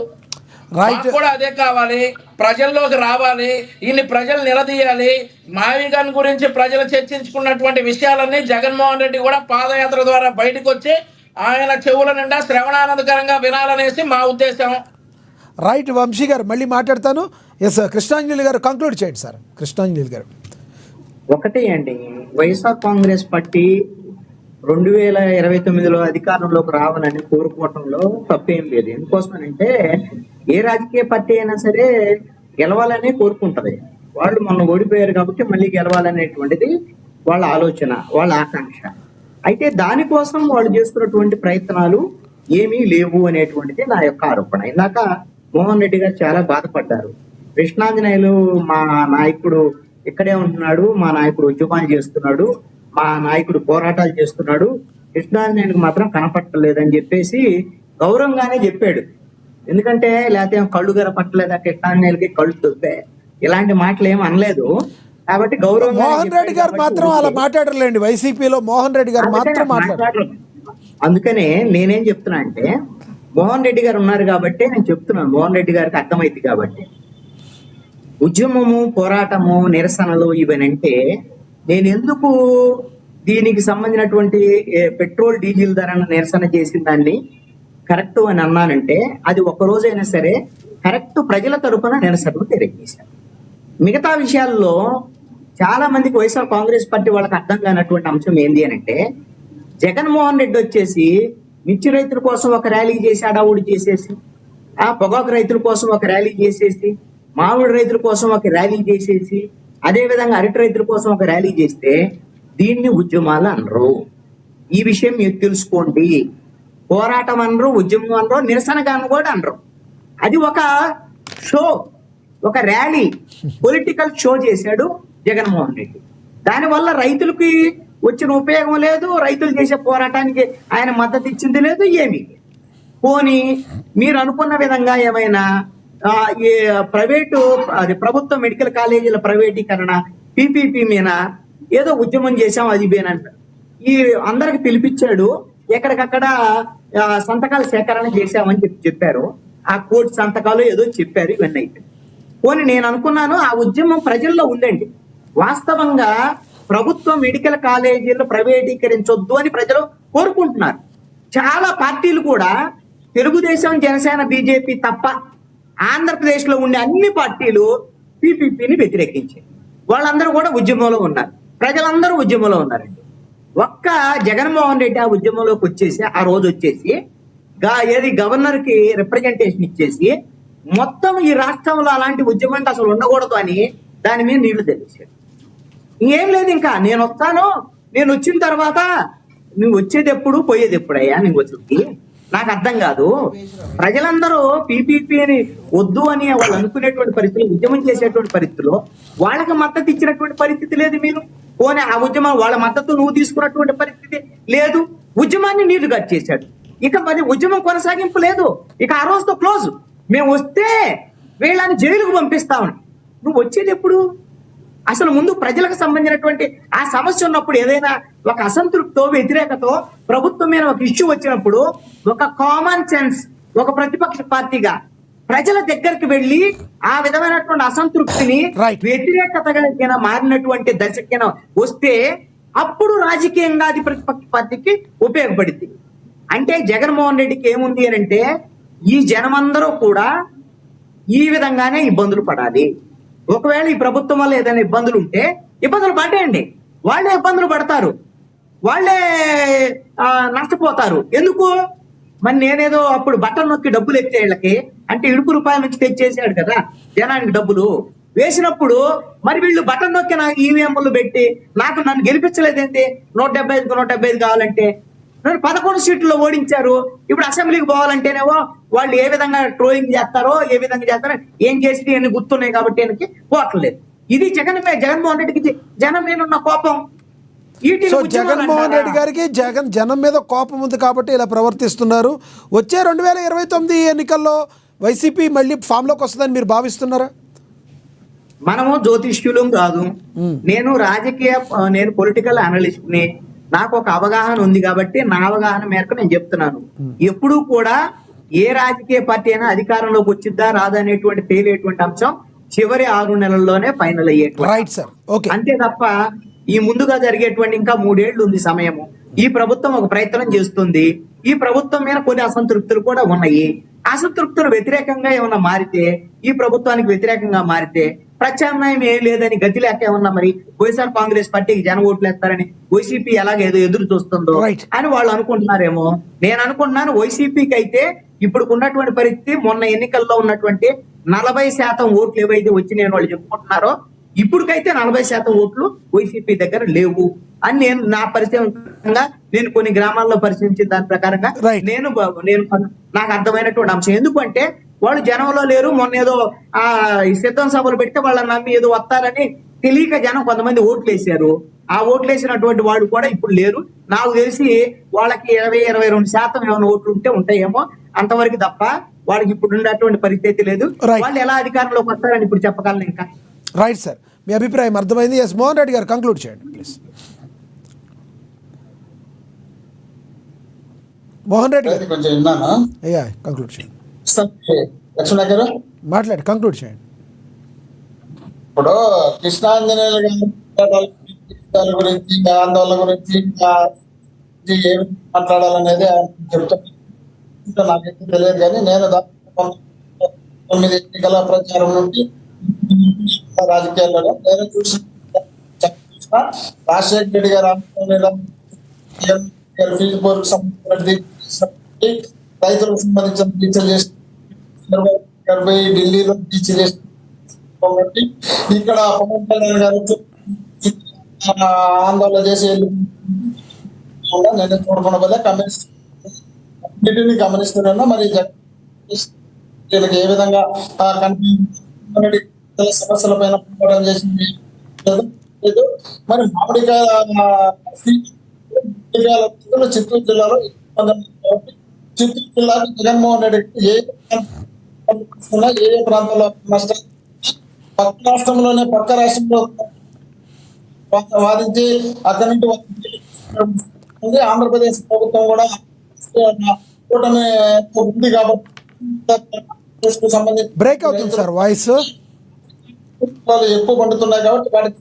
కూడా అదే కావాలి, ప్రజల్లోకి రావాలి, ఇన్ని ప్రజలు నిలదీయాలి. మావిగన్ గురించి ప్రజలు చర్చించుకున్నటువంటి విషయాలన్నీ జగన్మోహన్ రెడ్డి కూడా పాదయాత్ర ద్వారా బయటకు వచ్చి ఆయన చెవుల నిండా శ్రవణానందకరంగా వినాలనేసి మా ఉద్దేశం. రైట్ వంశీ గారు, మళ్ళీ మాట్లాడతాను. ఎస్ కృష్ణాంజలి గారు కంక్లూడ్ చేయండి సార్. కృష్ణాంజలి గారు, ఒకటే అండి, వైఎస్ఆర్ కాంగ్రెస్ పార్టీ 2029లో అధికారంలోకి రావాలని కోరుకోవటంలో తప్పేం లేదు. ఎందుకోసమనంటే ఏ రాజకీయ పార్టీ అయినా సరే గెలవాలనే కోరుకుంటది. వాళ్ళు మొన్న ఓడిపోయారు కాబట్టి మళ్ళీ గెలవాలనేటువంటిది వాళ్ళ ఆలోచన, వాళ్ళ ఆకాంక్ష. అయితే దానికోసం వాళ్ళు చేస్తున్నటువంటి ప్రయత్నాలు ఏమీ లేవు అనేటువంటిది నా యొక్క ఆరోపణ. ఇందాక మోహన్ రెడ్డి గారు చాలా బాధపడ్డారు. కృష్ణాంజనేయులు మా నాయకుడు ఇక్కడే ఉంటున్నాడు, మా నాయకుడు ఉద్యమాలు చేస్తున్నాడు, మా నాయకుడు పోరాటాలు చేస్తున్నాడు, కృష్ణాంజనేయులకు మాత్రం కనపట్టలేదని చెప్పేసి గౌరవంగానే చెప్పాడు. ఎందుకంటే లేకపోతే కళ్ళు గర పట్టలేదా కృష్ణాంజనేయులకి, కళ్ళు దొబ్బే, ఇలాంటి మాటలు ఏమి అనలేదు. కాబట్టి గౌరవం. మోహన్ రెడ్డి గారు మాత్రం అలా మాట్లాడలేండి. వైసీపీలో మోహన్ రెడ్డి గారు మాత్రం మాట్లాడారు. అందుకనే నేనేం చెప్తున్నా అంటే, మోహన్ రెడ్డి గారు ఉన్నారు కాబట్టి నేను చెప్తున్నాను, మోహన్ రెడ్డి గారికి అర్థమైంది కాబట్టి. ఉద్యమము, పోరాటము, నిరసనలు ఇవనంటే నేను ఎందుకు దీనికి సంబంధించినటువంటి పెట్రోల్ డీజిల్ ధరను నిరసన చేసిన దాన్ని కరెక్ట్ అని అన్నానంటే, అది ఒక్క రోజైనా సరే కరెక్ట్ ప్రజల తరపున నిరసనలు తెలియజేశాను. మిగతా విషయాల్లో చాలా మందికి వైఎస్ఆర్ కాంగ్రెస్ పార్టీ వాళ్ళకి అర్థం కానటువంటి అంశం ఏంది అని అంటే, జగన్మోహన్ రెడ్డి వచ్చేసి మిర్చి రైతుల కోసం ఒక ర్యాలీ చేసి అడావుడి చేసేసి, ఆ పొగాకు రైతుల కోసం ఒక ర్యాలీ చేసేసి, మామిడి రైతుల కోసం ఒక ర్యాలీ చేసేసి, అదే విధంగా అరటి రైతుల కోసం ఒక ర్యాలీ చేస్తే దీన్ని ఉద్యమాలు అనరు. ఈ విషయం మీరు తెలుసుకోండి. పోరాటం అనరు, ఉద్యమం అనరు, నిరసనగా కూడా అనరు. అది ఒక షో, ఒక ర్యాలీ, పొలిటికల్ షో చేశాడు జగన్మోహన్ రెడ్డి. దానివల్ల రైతులకి వచ్చిన ఉపయోగం లేదు, రైతులు చేసే పోరాటానికి ఆయన మద్దతు ఇచ్చింది లేదు, ఏమీ. పోనీ మీరు అనుకున్న విధంగా ఏమైనా ఈ ప్రైవేటు అది ప్రభుత్వ మెడికల్ కాలేజీల ప్రైవేటీకరణ పీపీపీ మీద ఏదో ఉద్యమం చేశాం అది బేనంట. ఈ అందరికి పిలిపించాడు, ఎక్కడికక్కడ సంతకాల సేకరణ చేశామని చెప్పారు. ఆ కోటి సంతకాలు ఏదో చెప్పారు, ఇవన్నీ అయిపోయింది. పోనీ నేను అనుకున్నాను ఆ ఉద్యమం ప్రజల్లో ఉందండి. వాస్తవంగా ప్రభుత్వ మెడికల్ కాలేజీలు ప్రైవేటీకరించొద్దు అని ప్రజలు కోరుకుంటున్నారు. చాలా పార్టీలు కూడా, తెలుగుదేశం, జనసేన, బీజేపీ తప్ప ఆంధ్రప్రదేశ్ లో ఉండే అన్ని పార్టీలు పీపీపీని వ్యతిరేకించాయి. వాళ్ళందరూ కూడా ఉద్యమంలో ఉన్నారు, ప్రజలందరూ ఉద్యమంలో ఉన్నారండి. ఒక్క జగన్మోహన్ రెడ్డి ఆ ఉద్యమంలోకి వచ్చేసి ఆ రోజు వచ్చేసి ఏది గవర్నర్ కి రిప్రజెంటేషన్ ఇచ్చేసి మొత్తం ఈ రాష్ట్రంలో అలాంటి ఉద్యమం అంటే అసలు ఉండకూడదు అని దాని మీద నీళ్లు తెలిసాడు. ఇంకేం లేదు, ఇంకా నేను వస్తాను, నేను వచ్చిన తర్వాత నువ్వు వచ్చేది ఎప్పుడు పోయేది ఎప్పుడయ్యా నువ్వు వచ్చి నాకు అర్థం కాదు. ప్రజలందరూ పీపీపీని వద్దు అని వాళ్ళు అనుకునేటువంటి పరిస్థితులు, ఉద్యమం చేసేటువంటి పరిస్థితుల్లో వాళ్ళకి మద్దతు ఇచ్చినటువంటి పరిస్థితి లేదు. మీరు పోనీ ఆ ఉద్యమం వాళ్ళ మద్దతు నువ్వు తీసుకున్నటువంటి పరిస్థితి లేదు. ఉద్యమాన్ని నీళ్లు కట్ చేశాడు. ఇక మరి ఉద్యమం కొనసాగింపు లేదు. ఇక ఆ రోజుతో క్లోజ్. మేము వస్తే వీళ్ళని జైలుకు పంపిస్తామని. నువ్వు వచ్చేది ఎప్పుడు? అసలు ముందు ప్రజలకు సంబంధించినటువంటి ఆ సమస్య ఉన్నప్పుడు, ఏదైనా ఒక అసంతృప్తితో, వ్యతిరేకతో ప్రభుత్వం మీద ఒక ఇష్యూ వచ్చినప్పుడు ఒక కామన్ సెన్స్, ఒక ప్రతిపక్ష పార్టీగా ప్రజల దగ్గరికి వెళ్ళి ఆ విధమైనటువంటి అసంతృప్తిని వ్యతిరేకతగా మారినటువంటి దశకిన వస్తే అప్పుడు రాజకీయంగా అది ప్రతిపక్ష పార్టీకి ఉపయోగపడింది. అంటే జగన్మోహన్ రెడ్డికి ఏముంది అని అంటే, ఈ జనమందరూ కూడా ఈ విధంగానే ఇబ్బందులు పడాలి. ఒకవేళ ఈ ప్రభుత్వం వల్ల ఏదైనా ఇబ్బందులు ఉంటే ఇబ్బందులు పడేయండి, వాళ్ళే ఇబ్బందులు పడతారు, వాళ్ళే నష్టపోతారు. ఎందుకు? మరి నేనేదో అప్పుడు బట్టలు నొక్కి డబ్బులు ఎత్తే వీళ్ళకి అంటే ఇడుపు రూపాయల నుంచి తెచ్చేసాడు కదా జనానికి డబ్బులు వేసినప్పుడు, మరి వీళ్ళు బటన్ నొక్కి నాకు ఈవీఎంలు పెట్టి నన్ను గెలిపించలేదేంటి? 175 కావాలంటే నన్ను 11 సీట్లలో ఓడించారు. ఇప్పుడు అసెంబ్లీకి పోవాలంటేనేవో వాళ్ళు ఏ విధంగా ట్రోలింగ్ చేస్తారో, ఏ విధంగా చేస్తారో, ఏం చేసి ఎన్ని గుర్తున్నాయి కాబట్టి ఆయనకి పోవట్లేదు. ఇది జగన్మోహన్ రెడ్డికి జనం మీద ఉన్న కోపం. సో జగన్మోహన్ రెడ్డి గారికి జనం మీద కోపం ఉంది కాబట్టి ఇలా ప్రవర్తిస్తున్నారు. వచ్చే 2029 ఎన్నికల్లో వైసీపీ మళ్ళీ ఫామ్లోకి వస్తుందని మీరు భావిస్తున్నారా? మనము జ్యోతిష్యులం కాదు, నేను పొలిటికల్ అనలిస్ట్ ని. నాకు ఒక అవగాహన ఉంది కాబట్టి నా అవగాహన మేరకు నేను చెప్తున్నాను. ఎప్పుడూ కూడా ఏ రాజకీయ పార్టీ అయినా అధికారంలోకి వచ్చిద్దా రాదా అనేటువంటి తేలేటువంటి అంశం చివరి 6 నెలల్లోనే ఫైనల్ అయ్యేటువంటి. అంతే తప్ప ఈ ముందుగా జరిగేటువంటి ఇంకా 3 ఏళ్లు ఉంది సమయము. ఈ ప్రభుత్వం ఒక ప్రయత్నం చేస్తుంది. ఈ ప్రభుత్వం మీద కొన్ని అసంతృప్తులు కూడా ఉన్నాయి. అసంతృప్తులు వ్యతిరేకంగా ఏమన్నా మారితే, ఈ ప్రభుత్వానికి వ్యతిరేకంగా మారితే ప్రత్యామ్నాయం ఏం లేదని గతి లేక ఏమన్నా మరి వైఎస్ఆర్ కాంగ్రెస్ పార్టీకి జనం ఓట్లు వేస్తారని వైసీపీ ఎలాగేదో ఎదురు చూస్తుందో అని వాళ్ళు అనుకుంటున్నారేమో. నేను అనుకుంటున్నాను వైసీపీకి అయితే ఇప్పుడు ఉన్నటువంటి పరిస్థితి, మొన్న ఎన్నికల్లో ఉన్నటువంటి 40% ఓట్లు ఏవైతే వచ్చినాయని వాళ్ళు చెప్పుకుంటున్నారో, ఇప్పటికైతే 40% ఓట్లు వైసీపీ దగ్గర లేవు అని నేను నా పరిశీలనగా నేను కొన్ని గ్రామాల్లో పరిశీలించిన దాని ప్రకారంగా నేను నాకు అర్థమైనటువంటి అంశం. ఎందుకంటే వాళ్ళు జనంలో లేరు. మొన్న ఏదో సిద్ధం సభలు పెడితే వాళ్ళని నమ్మి ఏదో వస్తారని తెలియక జనం కొంతమంది ఓట్లు వేసారు. ఆ ఓట్లు వేసినటువంటి వాడు కూడా ఇప్పుడు లేరు. నాకు తెలిసి వాళ్ళకి 20-22% ఏమైనా ఓట్లు ఉంటే ఉంటాయేమో, అంతవరకు తప్ప వాళ్ళకి ఇప్పుడు ఉండేటువంటి పరిస్థితి లేదు. వాళ్ళు ఎలా అధికారంలోకి వస్తారని ఇప్పుడు చెప్పగలను. ఇంకా రైట్ సార్, మీ అభిప్రాయం అర్థమైంది. ఎస్ మోహన్ రెడ్డి గారు కంక్లూడ్ చేయండి ప్లీజ్. మోహన్ రెడ్డి గారు కొంచెం విన్నాను, అయ్యా కంక్లూడ్ చేయండి. లక్ష్మణ గారు మాట్లాడి కంక్లూడ్ చేయండి. ఇప్పుడు కృష్ణాంజనేయులు గారి గురించి, ఆందోళన గురించి ఏమి మాట్లాడాలనేది చెప్తాను. నాకైతే తెలియదు, కానీ నేను 9 ఎన్నికల ప్రచారం నుండి రాజకీయాల్లో నేను చూసిన రాజశేఖర రెడ్డి గారు ఫీజు బోర్డుకు సంబంధించిన రైతులకు సంబంధించిన టీచర్లు చేసిన ఢిల్లీలో టీచర్ చేసిన కాబట్టి ఇక్కడ పవన్ కళ్యాణ్ గారు ఆందోళన చేసి నేను చూడకుండా వల్ల కమ్యూనిస్ట్ అన్నిటిని గమనిస్తున్నాను. మరి వీళ్ళకి ఏ విధంగా సమస్యల పైన పోరాటం చేసింది లేదు. మరి మామిడికాయ చిత్తూరు జిల్లాలో చిత్తూరు జిల్లాకు జగన్మోహన్ రెడ్డి ఏ ప్రాంతంలో నష్టం పక్క రాష్ట్రంలోనే పక్క రాష్ట్రంలో వాదించి అక్కడి నుండి ఆంధ్రప్రదేశ్ ప్రభుత్వం కూడా కూటమి ఉంది కాబట్టి సంబంధించి బ్రేక్ అవుతుంది సార్ వాయిస్. ఎక్కువ పండుతున్నాయి కాబట్టి వాటికి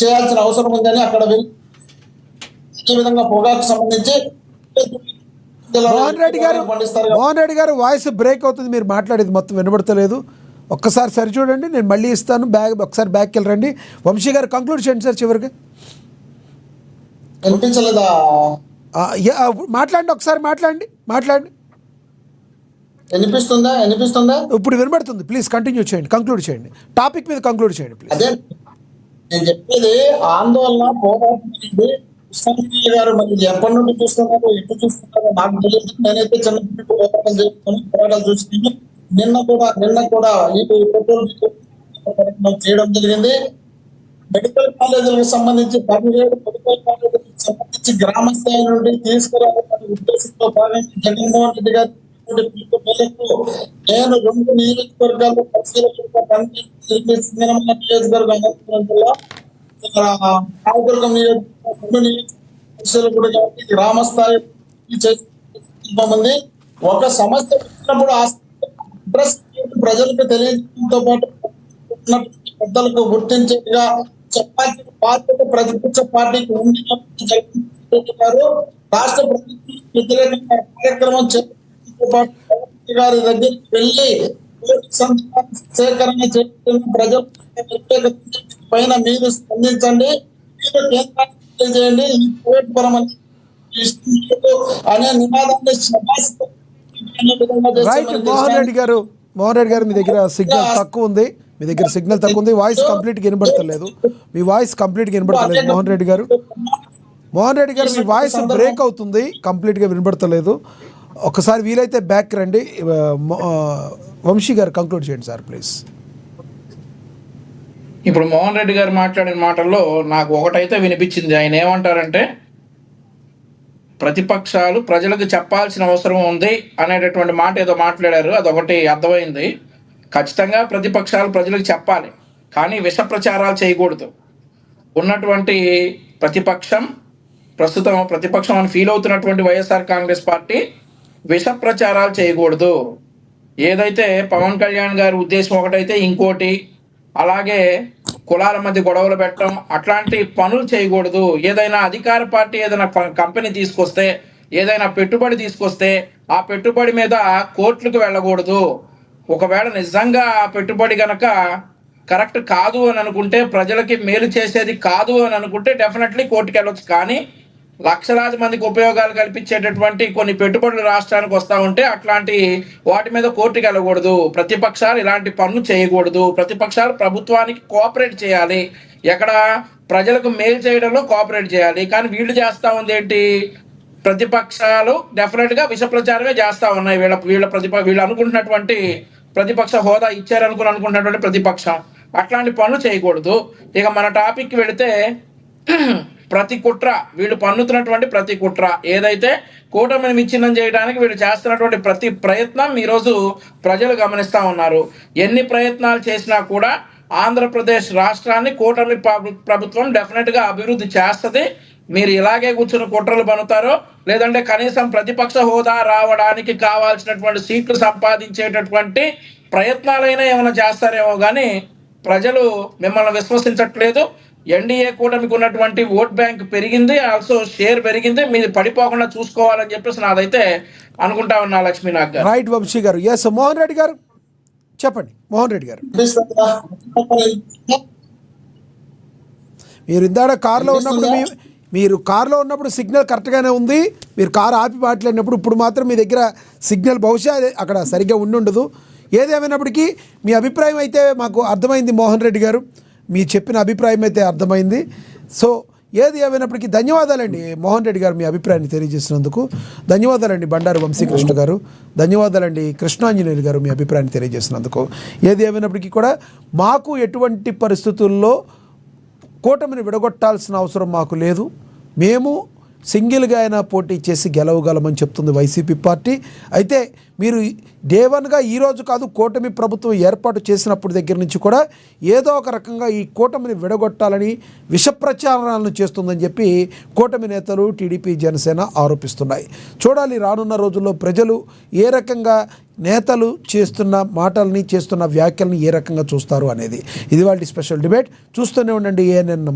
చేయాల్సిన అవసరం ఉందని అక్కడ వెళ్ళి ఈ విధంగా పొగాకు సంబంధించి మోహన్ రెడ్డి గారు వాయిస్ బ్రేక్ అవుతుంది, మీరు మాట్లాడేది మొత్తం వినబడతలేదు. ఒక్కసారి సరి చూడండి, నేను మళ్ళీ ఇస్తాను. ఒకసారి బ్యాక్కి వెళ్ళండి. వంశీ గారు కంక్లూడ్ చేయండి సార్ చివరికి. వినిపించలేదా? మాట్లాడండి, ఒకసారి మాట్లాడండి. వినిపిస్తుందా? ఇప్పుడు వినబడుతుంది. ప్లీజ్ కంటిన్యూ చేయండి, కంక్లూడ్ చేయండి, టాపిక్ మీద కంక్లూడ్ చేయండి ప్లీజ్. అదే నేను చెప్పేది, ఆందోళన పోరాటం గారు మరి ఎప్పటి నుండి చూస్తున్నారో ఎప్పుడు చూస్తున్నారో నాకు తెలియదు. నేనైతే చిన్న పోరాటం చేస్తున్నాను, పోరాటాలు చూస్తున్నాను. నిన్న కూడా ఈ పెట్రోల్ చేయడం జరిగింది. మెడికల్ కాలేజీలకు సంబంధించి 17 మెడికల్ కాలేజీలకు సంబంధించి గ్రామ స్థాయి నుండి తీసుకురావాలనే ఉద్దేశంతో భాగంగా జగన్మోహన్ రెడ్డి గారు పిలుపు మేరకు నేను 2 నియోజకవర్గాల్లో పరిశీలకులుగా పనిచేసి సింగనమల నియోజకవర్గం అనంతపురం జిల్లా, రాయదుర్గం నియోజకవర్గం పరిశీలకుడుగా గ్రామ స్థాయి ఉంది. ఒక సమస్య వచ్చినప్పుడు ఆ అడ్రస్ ప్రజలకు తెలియజేయడంతో పాటు పెద్దలకు గుర్తించేట్టుగా చెప్పాల్సిన బాధ్యత ప్రతిపక్ష పార్టీకి ఉంది. జగన్మోహన్ రెడ్డి గారు రాష్ట్ర ప్రభుత్వం వ్యతిరేకంగా కార్యక్రమం చేపట్టడంతో పాటు గారి దగ్గరికి వెళ్లి సేకరణ చేస్తున్న ప్రజల వ్యతిరేక పైన మీరు స్పందించండి, మీరు కేంద్రానికి తెలియజేయండి, ఈ కోవిడ్ పరమని అనే నినాదాన్ని రైట్. మోహన్ రెడ్డి గారు మీ దగ్గర సిగ్నల్ తక్కువ ఉంది, వాయిస్ కంప్లీట్గా వినబడతలేదు. మీ వాయిస్ కంప్లీట్గా వినబడతలేదు మోహన్ రెడ్డి గారు మీ వాయిస్ బ్రేక్ అవుతుంది, కంప్లీట్గా వినబడతలేదు. ఒకసారి వీలైతే బ్యాక్ రండి. వంశీ గారు కంక్లూడ్ చేయండి సార్ ప్లీజ్. ఇప్పుడు మోహన్ రెడ్డి గారు మాట్లాడిన మాటల్లో నాకు ఒకటైతే వినిపించింది. ఆయన ఏమంటారంటే ప్రతిపక్షాలు ప్రజలకు చెప్పాల్సిన అవసరం ఉంది అనేటటువంటి మాట ఏదో మాట్లాడారు. అదొకటి అర్థమైంది. ఖచ్చితంగా ప్రతిపక్షాలు ప్రజలకు చెప్పాలి, కానీ విష ప్రచారాలు చేయకూడదు. ఉన్నటువంటి ప్రస్తుతం ప్రతిపక్షం అని ఫీల్ అవుతున్నటువంటి వైఎస్ఆర్ కాంగ్రెస్ పార్టీ విష ప్రచారాలు చేయకూడదు. ఏదైతే పవన్ కళ్యాణ్ గారి ఉద్దేశం ఒకటైతే ఇంకోటి, అలాగే కులాల మధ్య గొడవలు పెట్టడం, అట్లాంటి పనులు చేయకూడదు. ఏదైనా అధికార పార్టీ ఏదైనా కంపెనీ తీసుకొస్తే, ఏదైనా పెట్టుబడి తీసుకొస్తే ఆ పెట్టుబడి మీద కోర్టులకు వెళ్ళకూడదు. ఒకవేళ నిజంగా ఆ పెట్టుబడి గనక కరెక్ట్ కాదు అని అనుకుంటే, ప్రజలకి మేలు చేసేది కాదు అని అనుకుంటే డెఫినెట్లీ కోర్టుకు వెళ్ళొచ్చు. కానీ లక్షలాది మందికి ఉపయోగాలు కల్పించేటటువంటి కొన్ని పెట్టుబడులు రాష్ట్రానికి వస్తూ ఉంటే అట్లాంటి వాటి మీద కోర్టుకు వెళ్ళకూడదు. ప్రతిపక్షాలు ఇలాంటి పనులు చేయకూడదు. ప్రతిపక్షాలు ప్రభుత్వానికి కోఆపరేట్ చేయాలి, ఎక్కడ ప్రజలకు మేలు చేయడంలో కోఆపరేట్ చేయాలి. కానీ వీళ్ళు చేస్తూ ఉంది ఏంటి, ప్రతిపక్షాలు డెఫినెట్గా విష ప్రచారమే చేస్తూ ఉన్నాయి. వీళ్ళు అనుకుంటున్నటువంటి ప్రతిపక్ష హోదా అనుకుంటున్నటువంటి ప్రతిపక్షం అట్లాంటి పనులు చేయకూడదు. ఇక మన టాపిక్కి వెళితే ప్రతి కుట్ర, వీళ్ళు పన్నుతున్నటువంటి ప్రతి కుట్ర, ఏదైతే కూటమిని విచ్ఛిన్నం చేయడానికి వీళ్ళు చేస్తున్నటువంటి ప్రతి ప్రయత్నం ఈరోజు ప్రజలు గమనిస్తూ ఉన్నారు. ఎన్ని ప్రయత్నాలు చేసినా కూడా ఆంధ్రప్రదేశ్ రాష్ట్రాన్ని కూటమి ప్రభుత్వం డెఫినెట్గా అభివృద్ధి చేస్తుంది. మీరు ఇలాగే కూర్చుని కుట్రలు పన్నుతారో, లేదంటే కనీసం ప్రతిపక్ష హోదా రావడానికి కావాల్సినటువంటి సీట్లు సంపాదించేటటువంటి ప్రయత్నాలైనా ఏమైనా చేస్తారేమో కానీ ప్రజలు మిమ్మల్ని విశ్వసించట్లేదు. ఎన్డీఏ కూటమికి ఉన్నటువంటి ఓట్ బ్యాంక్ పెరిగింది, ఆల్సో షేర్ పెరిగింది. మీరు పడిపోకుండా చూసుకోవాలని చెప్పేసి నాదైతే అనుకుంటా ఉన్నా. లక్ష్మీనాథ్ గారు. రైట్ వంశీ గారు. ఎస్ మోహన్ రెడ్డి గారు చెప్పండి. మోహన్ రెడ్డి గారు, మీరు ఇందాక కారులో ఉన్నప్పుడు సిగ్నల్ కరెక్ట్గానే ఉంది. మీరు కారు ఆపి మాట్లాడినప్పుడు ఇప్పుడు మాత్రం మీ దగ్గర సిగ్నల్ బహుశా అక్కడ సరిగ్గా ఉండదు. ఏదేమైనప్పటికీ మీ అభిప్రాయం అయితే మాకు అర్థమైంది మోహన్ రెడ్డి గారు, మీ చెప్పిన అభిప్రాయం అయితే అర్థమైంది. సో ఏది ఏమైనప్పటికీ ధన్యవాదాలండి మోహన్ రెడ్డి గారు, మీ అభిప్రాయాన్ని తెలియజేసినందుకు ధన్యవాదాలండి. బండారు వంశీకృష్ణ గారు ధన్యవాదాలండి. కృష్ణాంజనేయులు గారు మీ అభిప్రాయాన్ని తెలియజేసినందుకు. ఏది ఏమైనప్పటికీ కూడా మాకు ఎటువంటి పరిస్థితుల్లో కూటమిని విడగొట్టాల్సిన అవసరం మాకు లేదు. మేము సింగిల్గా అయినా పోటీ చేసి గెలవగలమని చెప్తుంది వైసీపీ పార్టీ. అయితే మీరు డే వన్గా ఈరోజు కాదు, కూటమి ప్రభుత్వం ఏర్పాటు చేసినప్పటి దగ్గర నుంచి కూడా ఏదో ఒక రకంగా ఈ కూటమిని విడగొట్టాలని విష ప్రచారాలను చేస్తుందని చెప్పి కూటమి నేతలు టీడీపీ జనసేన ఆరోపిస్తున్నాయి. చూడాలి రానున్న రోజుల్లో ప్రజలు ఏ రకంగా నేతలు చేస్తున్న మాటల్ని, చేస్తున్న వ్యాఖ్యల్ని ఏ రకంగా చూస్తారు అనేది. ఇది వాళ్ళ స్పెషల్ డిబేట్. చూస్తూనే ఉండండి ANN. నమస్తే.